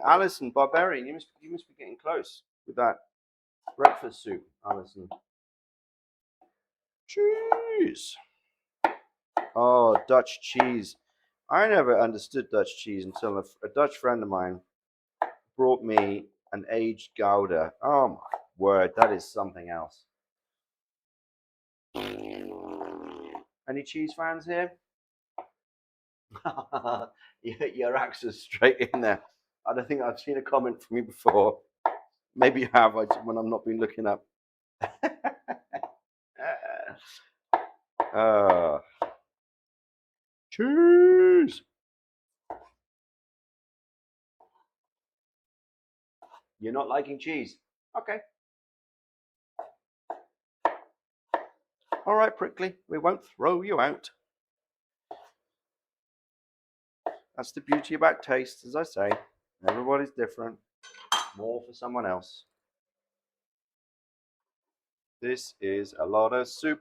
A: Alison, Barbarian, you must be getting close with that breakfast soup, Alison. Cheese. Oh, Dutch cheese. I never understood Dutch cheese until a Dutch friend of mine brought me an aged Gouda. Oh my word, that is something else. Any cheese fans here? Your accent's straight in there. I don't think I've seen a comment from you before. Maybe you have when I'm not been looking up. Cheese. You're not liking cheese? Okay. All right, Prickly. We won't throw you out. That's the beauty about taste, as I say. Everybody's different. More for someone else. This is a lot of soup.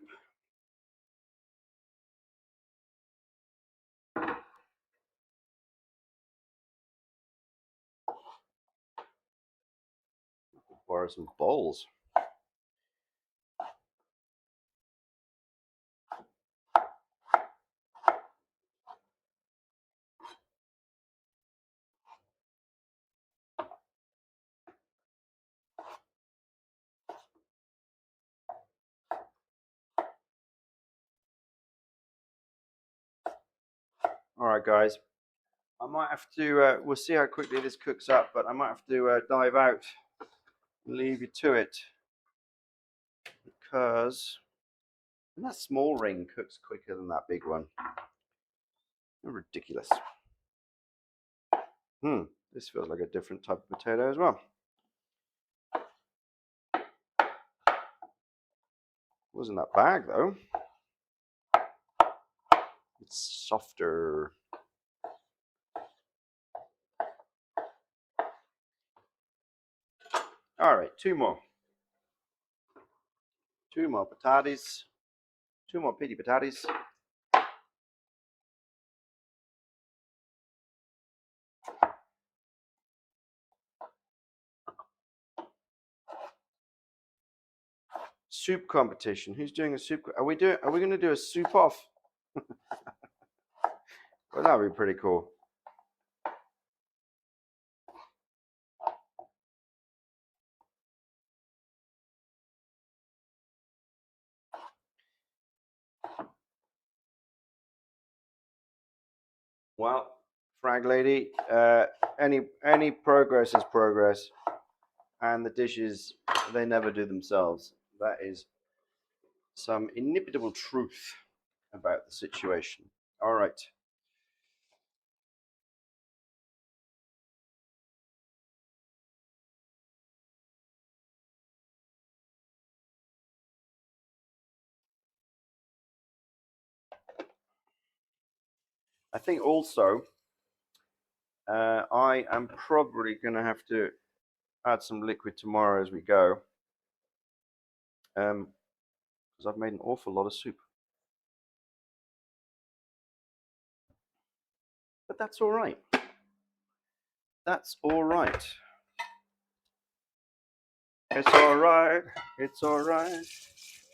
A: Borrow some bowls. All right, guys. I might have to, we'll see how quickly this cooks up, but I might have to dive out and leave you to it. Because that small ring cooks quicker than that big one. Ridiculous. This feels like a different type of potato as well. Wasn't that bag though. It's softer. All right, two more. Two more potatoes. Two more pity potatoes. Soup competition. Who's doing a soup? Are we going to do a soup off? Well, that would be pretty cool. Well, Frag Lady, any progress is progress, and the dishes they never do themselves. That is some inimitable truth about the situation. All right. I think also I am probably going to have to add some liquid tomorrow as we go, because I've made an awful lot of soup. But that's all right. That's all right. It's all right. It's all right.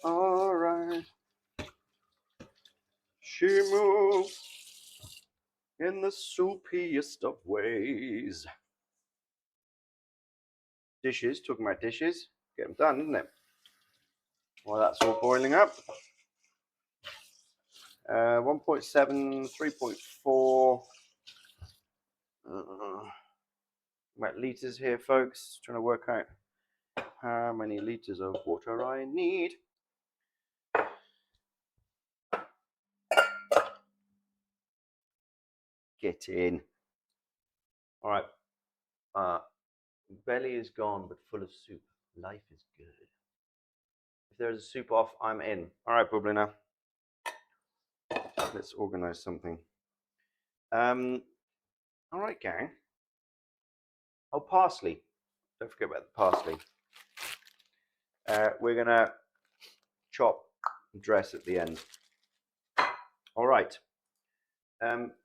A: All right. She moves in the soupiest of ways. Dishes, talking about dishes, get them done, isn't it? Well, that's all boiling up. 1.7, 3.4 liters here, folks. Trying to work out how many liters of water I need. Get in. All right. Belly is gone, but full of soup. Life is good. If there's a soup off, I'm in. All right, Bublina. Let's organize something. All right, gang. Oh, parsley. Don't forget about the parsley. We're going to chop and dress at the end. All right.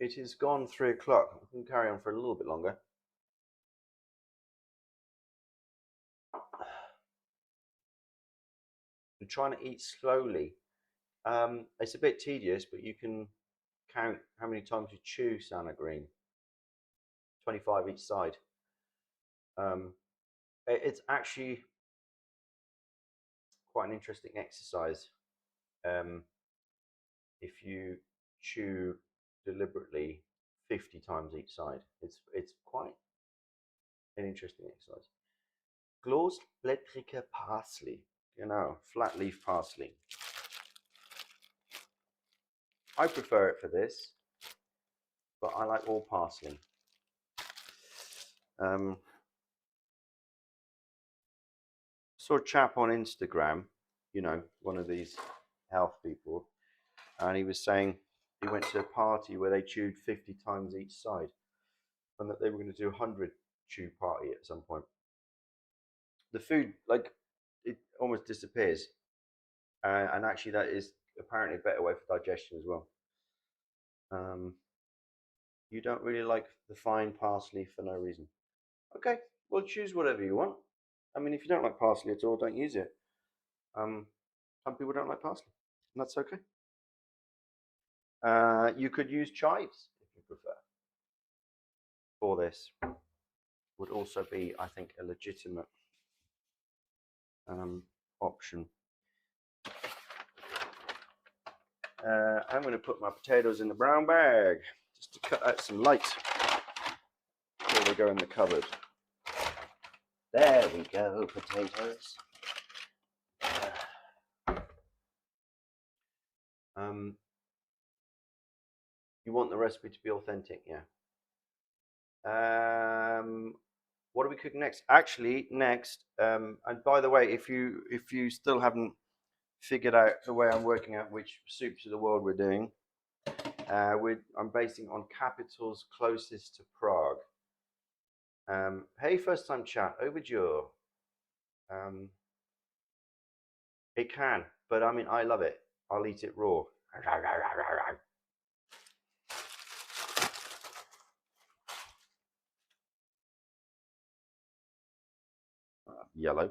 A: It is gone 3 o'clock. I can carry on for a little bit longer. I'm trying to eat slowly. It's a bit tedious, but you can count how many times you chew Sana Green. 25 each side. It's actually quite an interesting exercise. If you chew deliberately 50 times each side, it's quite an interesting exercise. Großblättrige parsley, flat leaf parsley. I prefer it for this, but I like all parsley. Saw a chap on Instagram, you know, one of these health people, and he was saying he went to a party where they chewed 50 times each side, and that they were going to do a 100 chew party at some point. The food, like, it almost disappears, and actually that is apparently a better way for digestion as well. You don't really like the fine parsley for no reason. Okay, well, choose whatever you want. I mean, if you don't like parsley at all, don't use it. Some people don't like parsley, and that's okay. You could use chives if you prefer. For this, would also be, I think, a legitimate option. I'm going to put my potatoes in the brown bag just to cut out some light before they go in the cupboard. There we go, potatoes. You want the recipe to be authentic, yeah. What are we cooking next? Actually, next, and by the way, if you still haven't figured out the way I'm working out which soups of the world we're doing, I'm basing on capitals closest to Prague. Hey, first time chat, overdue. It can, but I mean, I love it. I'll eat it raw. Yellow.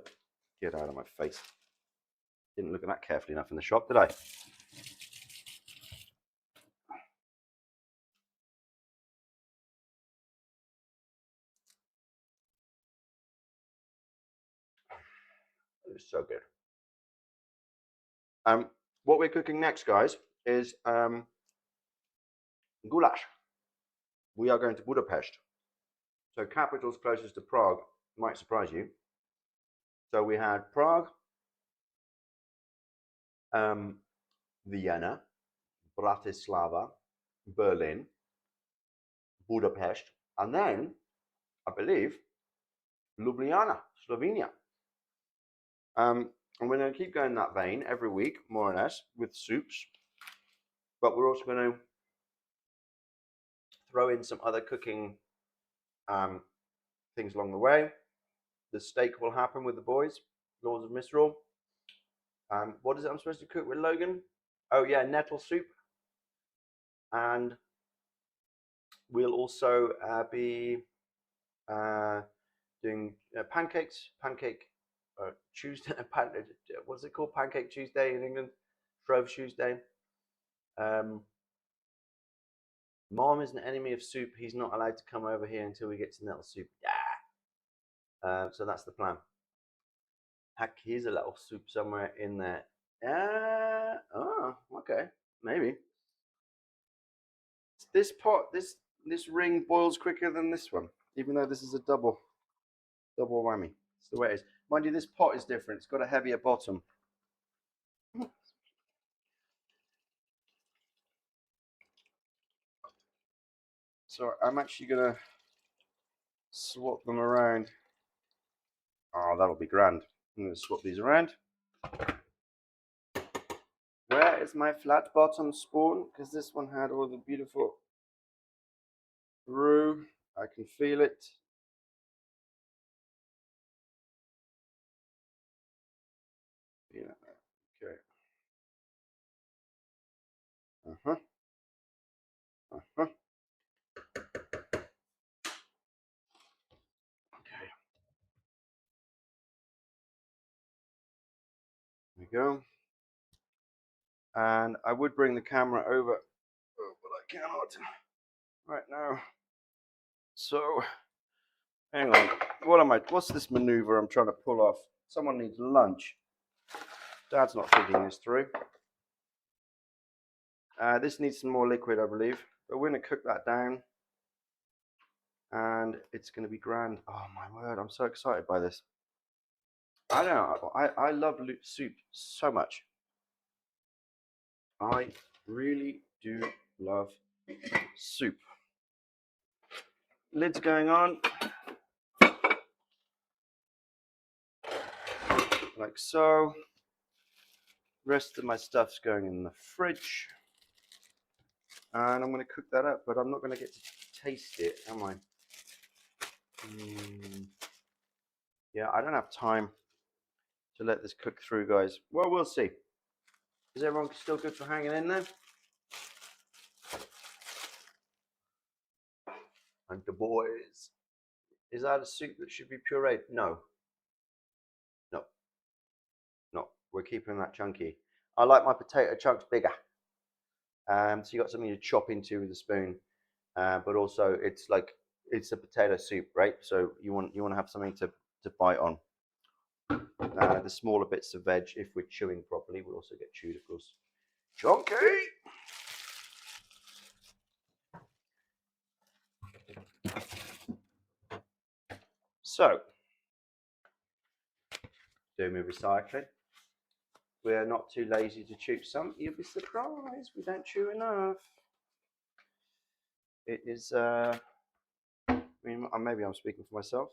A: Get out of my face. Didn't look at that carefully enough in the shop, did I? It was so good. What we're cooking next, guys, is goulash. We are going to Budapest. So capitals closest to Prague might surprise you. So we had Prague, Vienna, Bratislava, Berlin, Budapest, and then, I believe, Ljubljana, Slovenia. And we're going to keep going in that vein every week, more or less, with soups. But we're also going to throw in some other cooking things along the way. The steak will happen with the boys, Lords of Misrule. What is it I'm supposed to cook with Logan? Oh yeah, nettle soup. And we'll also be doing pancake Tuesday. What's it called? Pancake Tuesday in England. Shrove Tuesday. Mom is an enemy of soup. He's not allowed to come over here until we get to nettle soup. Yeah. So that's the plan. Heck, here's a little soup somewhere in there. Oh, okay, maybe. This pot, this ring boils quicker than this one, even though this is a double whammy. It's the way it is. Mind you, this pot is different. It's got a heavier bottom. So I'm actually gonna swap them around. Oh, that'll be grand. I'm gonna swap these around. Where is my flat bottom spoon? Because this one had all the beautiful roux. I can feel it. Yeah. Okay. Okay. There we go. And I would bring the camera over, but I cannot right now. So, hang on. What's this maneuver I'm trying to pull off? Someone needs lunch. Dad's not thinking this through. This needs some more liquid, I believe. But we're going to cook that down. And it's going to be grand. Oh, my word. I'm so excited by this. I don't know. I love soup so much. I really, do love soup. Lid's going on. Like so. Rest of my stuff's going in the fridge. And I'm going to cook that up, but I'm not going to get to taste it, am I? Yeah, I don't have time to let this cook through, guys. Well, we'll see. Is everyone still good for hanging in there? And the boys. Is that a soup that should be pureed? No. No. No. We're keeping that chunky. I like my potato chunks bigger. So you got something to chop into with a spoon. But also it's a potato soup, right? So you want to have something to bite on. The smaller bits of veg, if we're chewing properly, will also get chewed, of course. Chunky! So, doing my recycling. We're not too lazy to chew some. You'll be surprised, we don't chew enough. It is, maybe I'm speaking for myself.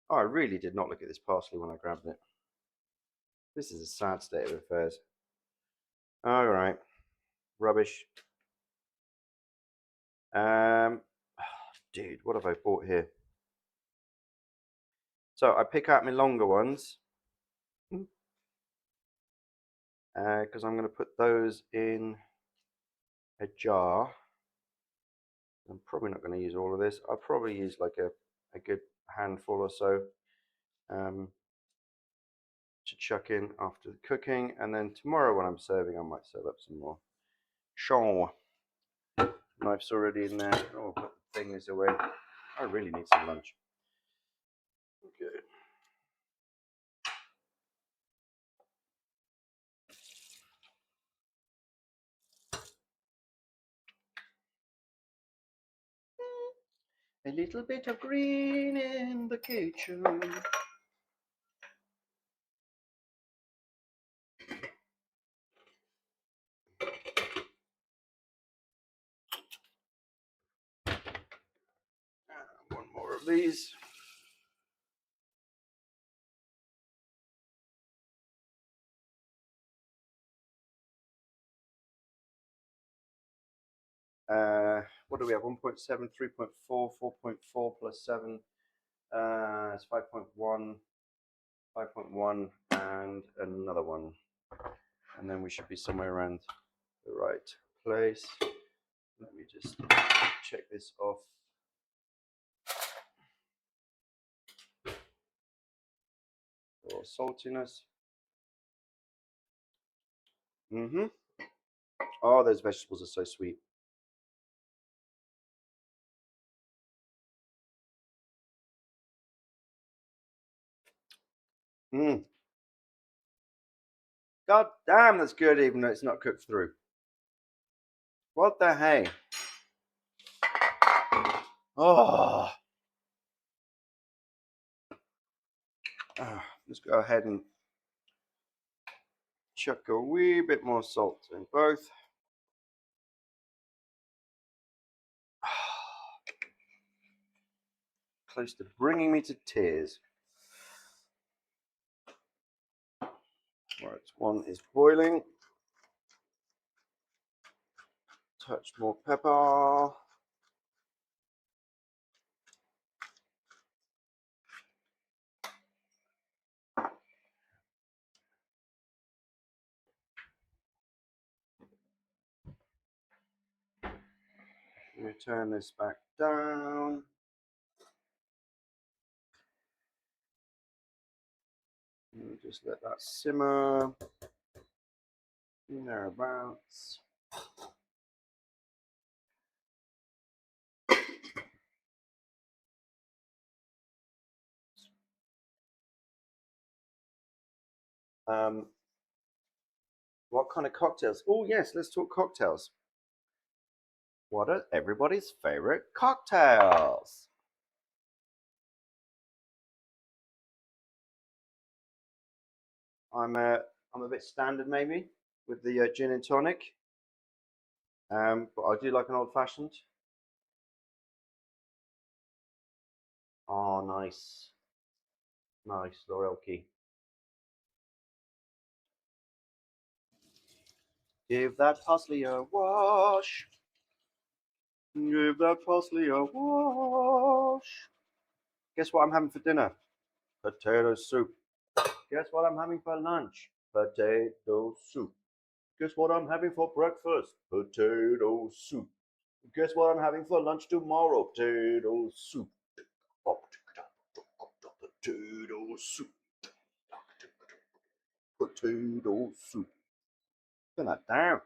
A: Oh, I really did not look at this parsley when I grabbed it. This is a sad state of affairs. All right, rubbish. Dude, what have I bought here? So I pick out my longer ones because I'm going to put those in a jar. I'm probably not going to use all of this. I'll probably use like a good handful or so to chuck in after the cooking. And then tomorrow when I'm serving, I might serve up some more. Sean. Knife's already in there. Oh, put the thing is away. I really need some lunch. Good. A little bit of green in the kitchen. One more of these. What do we have? 1.7, 3.4, 4.4 plus 7. It's 5.1, 5.1, and another one. And then we should be somewhere around the right place. Let me just check this off. For saltiness. Oh, those vegetables are so sweet. God damn, that's good, even though it's not cooked through. What the hey? Oh. Let's go ahead and chuck a wee bit more salt in both. Close to bringing me to tears. Right, one is boiling. Touch more pepper. Let me turn this back down. And just let that simmer. Thereabouts. What kind of cocktails? Oh yes, let's talk cocktails. What are everybody's favorite cocktails? I'm a bit standard maybe with the gin and tonic. But I do like an old-fashioned. Oh, nice. Nice, Laurel Key. Give that parsley a wash. Give that parsley a wash. Guess what I'm having for dinner? Potato soup. Guess what I'm having for lunch? Potato soup. Guess what I'm having for breakfast? Potato soup. Guess what I'm having for lunch tomorrow? Potato soup. Potato soup. Potato soup. Turn that down.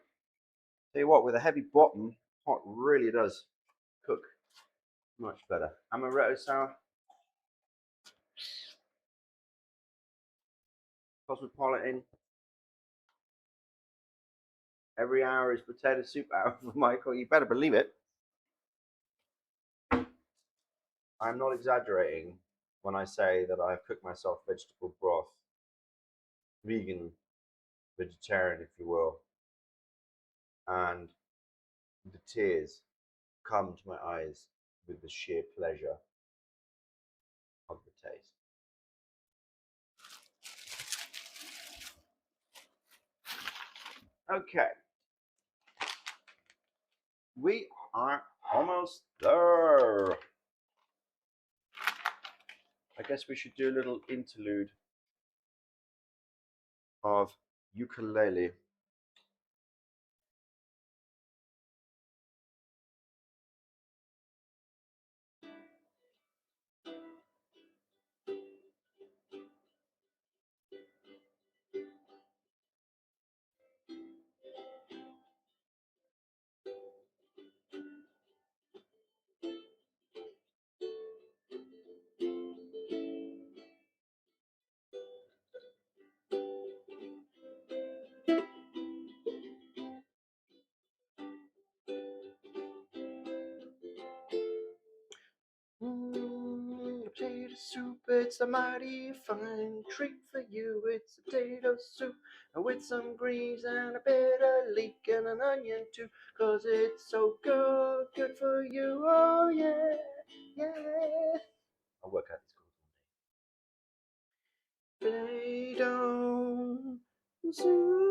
A: Tell you what, with a heavy bottom, pot really does cook much better. Amaretto sour. Cosmopolitan. Every hour is potato soup hour for Michael. You better believe it. I'm not exaggerating when I say that I've cooked myself vegetable broth, vegan, vegetarian, if you will, and the tears come to my eyes with the sheer pleasure of the taste. Okay, we are almost there. I guess we should do a little interlude of ukulele. Potato soup, it's a mighty fine treat for you. It's potato soup with some greens and a bit of leek and an onion too. 'Cause it's so good, good for you. Oh yeah, yeah. I'll work out these chords one day. Potato soup.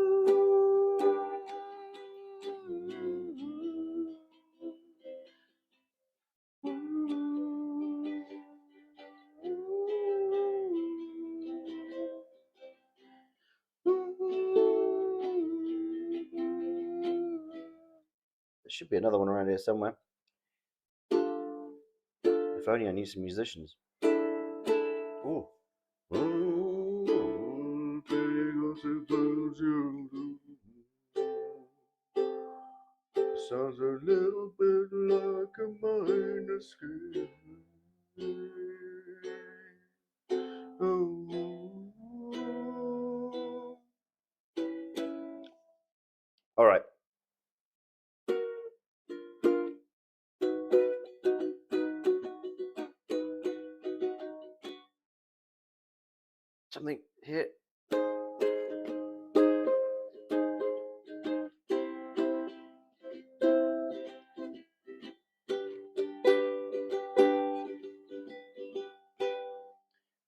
A: There should be another one around here somewhere. If only I knew some musicians. Ooh. Sounds a little bit like a minor scale. All right. Something here.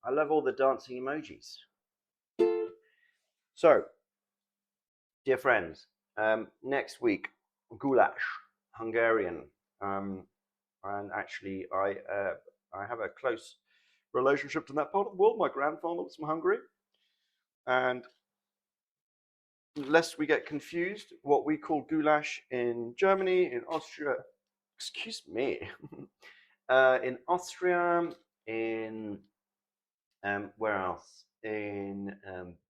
A: I love all the dancing emojis. So, dear friends, next week, goulash, Hungarian. And actually, I have a close relationship to that part of the world. My grandfather was from Hungary. And lest we get confused, what we call goulash in Germany, in Austria, excuse me, in Austria, in where else? In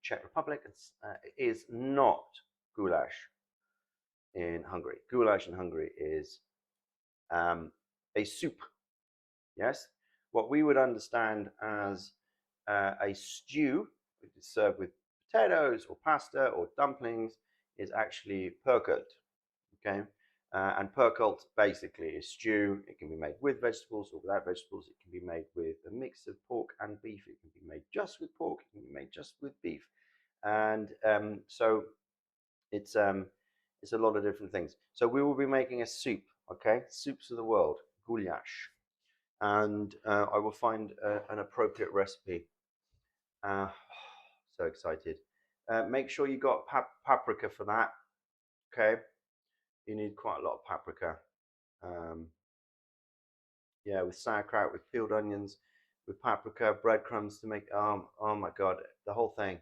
A: Czech Republic, is not goulash in Hungary. Goulash in Hungary is a soup. Yes, what we would understand as a stew, which is served with potatoes or pasta or dumplings, is actually pörkelt. Okay, and pörkelt basically is stew. It can be made with vegetables or without vegetables. It can be made with a mix of pork and beef. It can be made just with pork. It can be made just with beef. And so it's It's a lot of different things. So we will be making a soup, okay? Soups of the world, goulash. And I will find an appropriate recipe. Uh, so excited. Make sure you got paprika for that, okay? You need quite a lot of paprika. Yeah, with sauerkraut, with peeled onions, with paprika, breadcrumbs to make. Oh my God, the whole thing.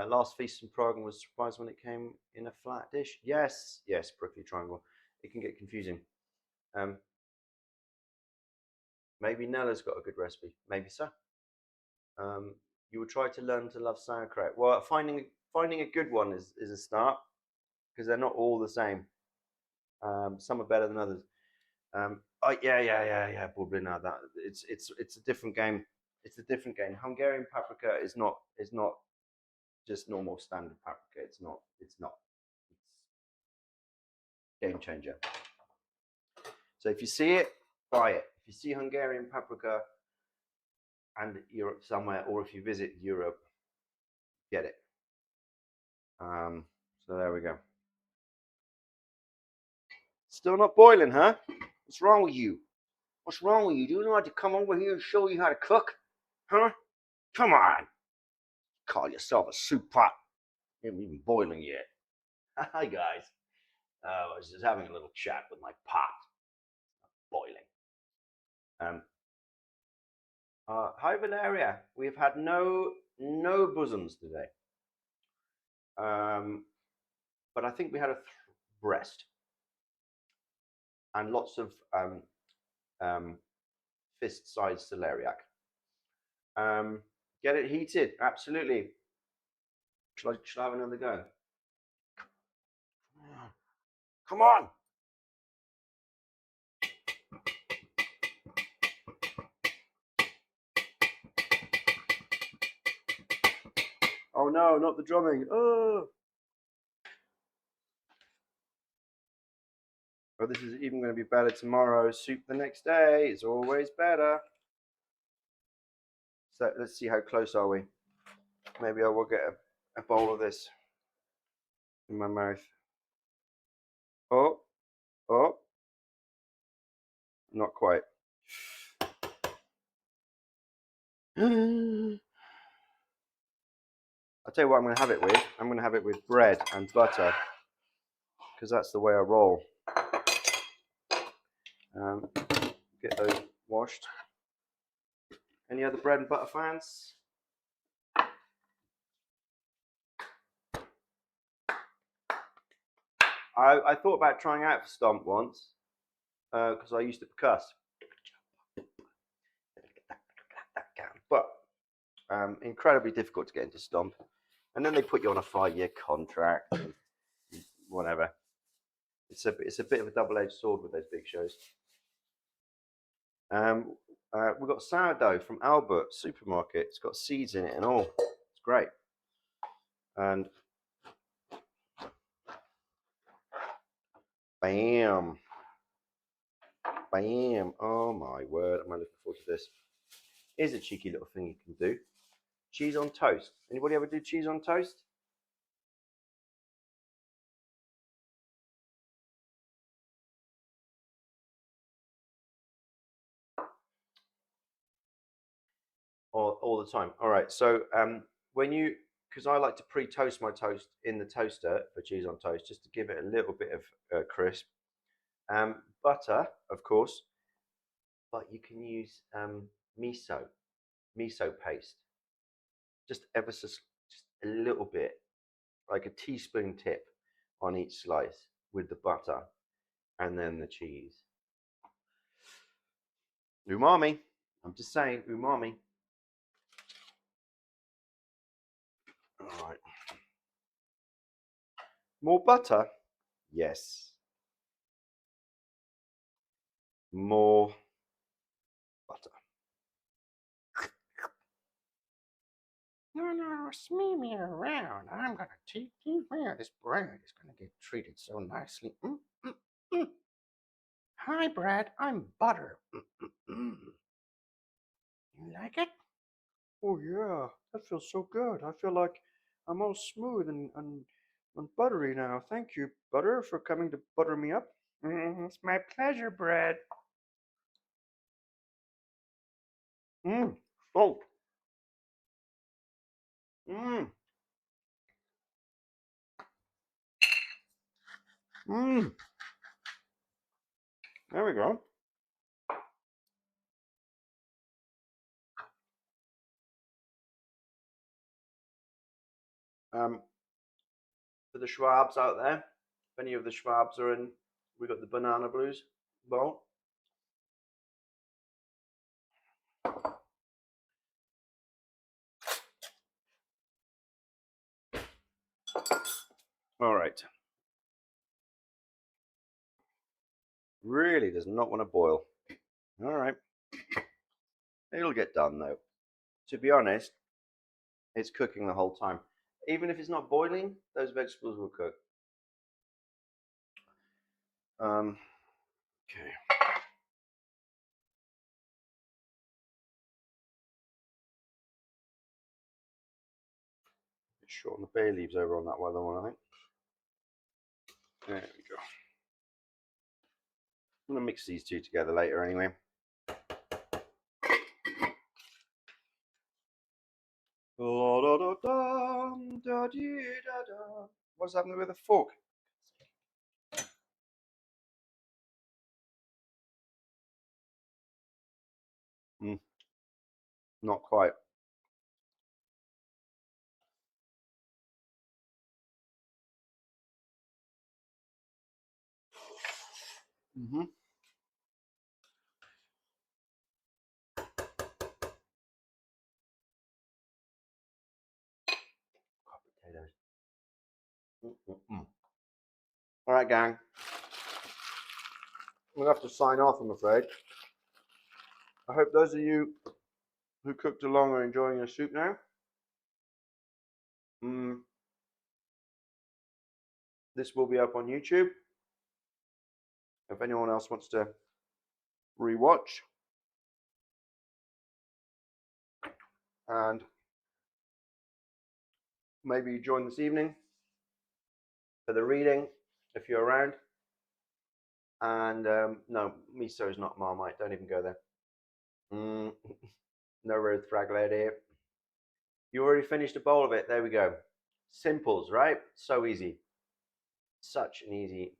A: Last feast in Prague and was surprised when it came in a flat dish. Yes, yes, prickly triangle. It can get confusing. Um, maybe Nella's got a good recipe. Maybe so. You will try to learn to love sauerkraut. Well, finding a good one is a start because they're not all the same. Some are better than others. Oh yeah. Bublina, that it's a different game. It's a different game. Hungarian paprika is not just normal standard paprika. It's not. It's game changer. So if you see it, buy it. If you see Hungarian paprika and Europe somewhere, or if you visit Europe, get it. So there we go. Still not boiling, huh? What's wrong with you? What's wrong with you? Do you know how to come over here and show you how to cook? Huh? Come on. Call yourself a soup pot. You haven't even boiling yet. Hi, guys. I was just having a little chat with my pot. Boiling. Hi, Valeria. We've had no bosoms today. But I think we had a breast and lots of fist-sized celeriac. Get it heated, absolutely. Should I have another go? Come on! Oh no, not the drumming. Oh, well, this is even going to be better tomorrow. Soup the next day is always better. So let's see how close are we. Maybe I will get a bowl of this in my mouth. Oh, not quite. I'll tell you what I'm going to have it with. I'm going to have it with bread and butter because that's the way I roll. Get those washed. Any other bread and butter fans? I thought about trying out for Stomp once because I used to percuss. But incredibly difficult to get into Stomp. And then they put you on a 5-year contract and whatever. It's a bit of a double-edged sword with those big shows. We've got sourdough from Albert Supermarket. It's got seeds in it and all. It's great. And bam. Bam. Oh my word. Am I looking forward to this? Here's a cheeky little thing you can do. Cheese on toast. Anybody ever do cheese on toast? All the time. All right. So because I like to pre-toast my toast in the toaster for cheese on toast, just to give it a little bit of crisp. Butter, of course, but you can use miso paste, just just a little bit, like a teaspoon tip on each slice with the butter, and then the cheese. Umami. I'm just saying, umami. All right. More butter? Yes. More butter.
B: No, smee me around. I'm gonna teach you where this bread is gonna get treated so nicely. Hi, Brad. I'm Butter. You like it?
A: Oh yeah, that feels so good. I feel like
C: I'm all smooth and buttery now. Thank you, Butter, for coming to butter me up.
B: It's my pleasure, Bread.
C: Salt. Mmm. Mmm. There we go. For the Schwabs out there, if any of the Schwabs are in, we got the banana blues bowl. All right. Really does not want to boil. All right. It'll get done though. To be honest, it's cooking the whole time. Even if it's not boiling, those vegetables will cook. Okay. Shorten the bay leaves over on that other one, I think. There we go. I'm gonna mix these two together later anyway. What's happening with the fork? Not quite. Potatoes. All right, gang. We'll have to sign off, I'm afraid. I hope those of you who cooked along are enjoying your soup now. This will be up on YouTube. If anyone else wants to rewatch. And maybe join this evening for the reading if you're around. And no, miso is not Marmite. Don't even go there. No road frag lady. You already finished a bowl of it. There we go. Simples, right? So easy. Such an easy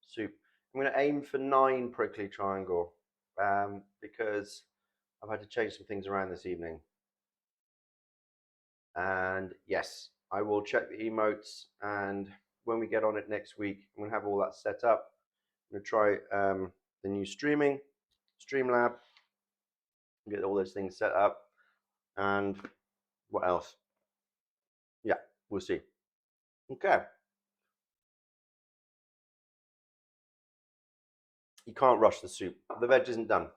C: soup. I'm going to aim for 9 prickly triangle because I've had to change some things around this evening. And yes, I will check the emotes, and when we get on it next week, I'm going to have all that set up. I'm going to try the new Streamlab, get all those things set up, and what else? Yeah, we'll see. Okay. You can't rush the soup. The veg isn't done.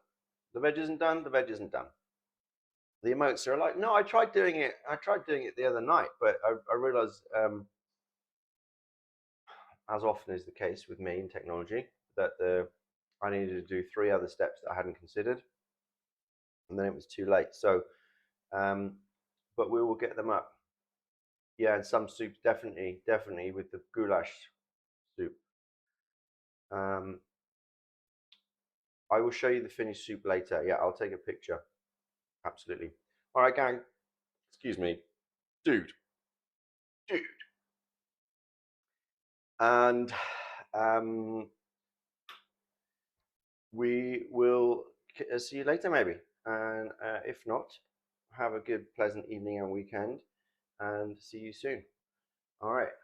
C: The veg isn't done. The veg isn't done. The emotes are like, no, I tried doing it. I tried doing it the other night, but I realized, as often is the case with me in technology, that I needed to do 3 other steps that I hadn't considered, and then it was too late. So, but we will get them up. Yeah, and some soups definitely with the goulash soup. I will show you the finished soup later. Yeah, I'll take a picture. Absolutely. All right, gang. Excuse me. Dude. And we will see you later maybe. And if not, have a good, pleasant evening and weekend, and see you soon. All right.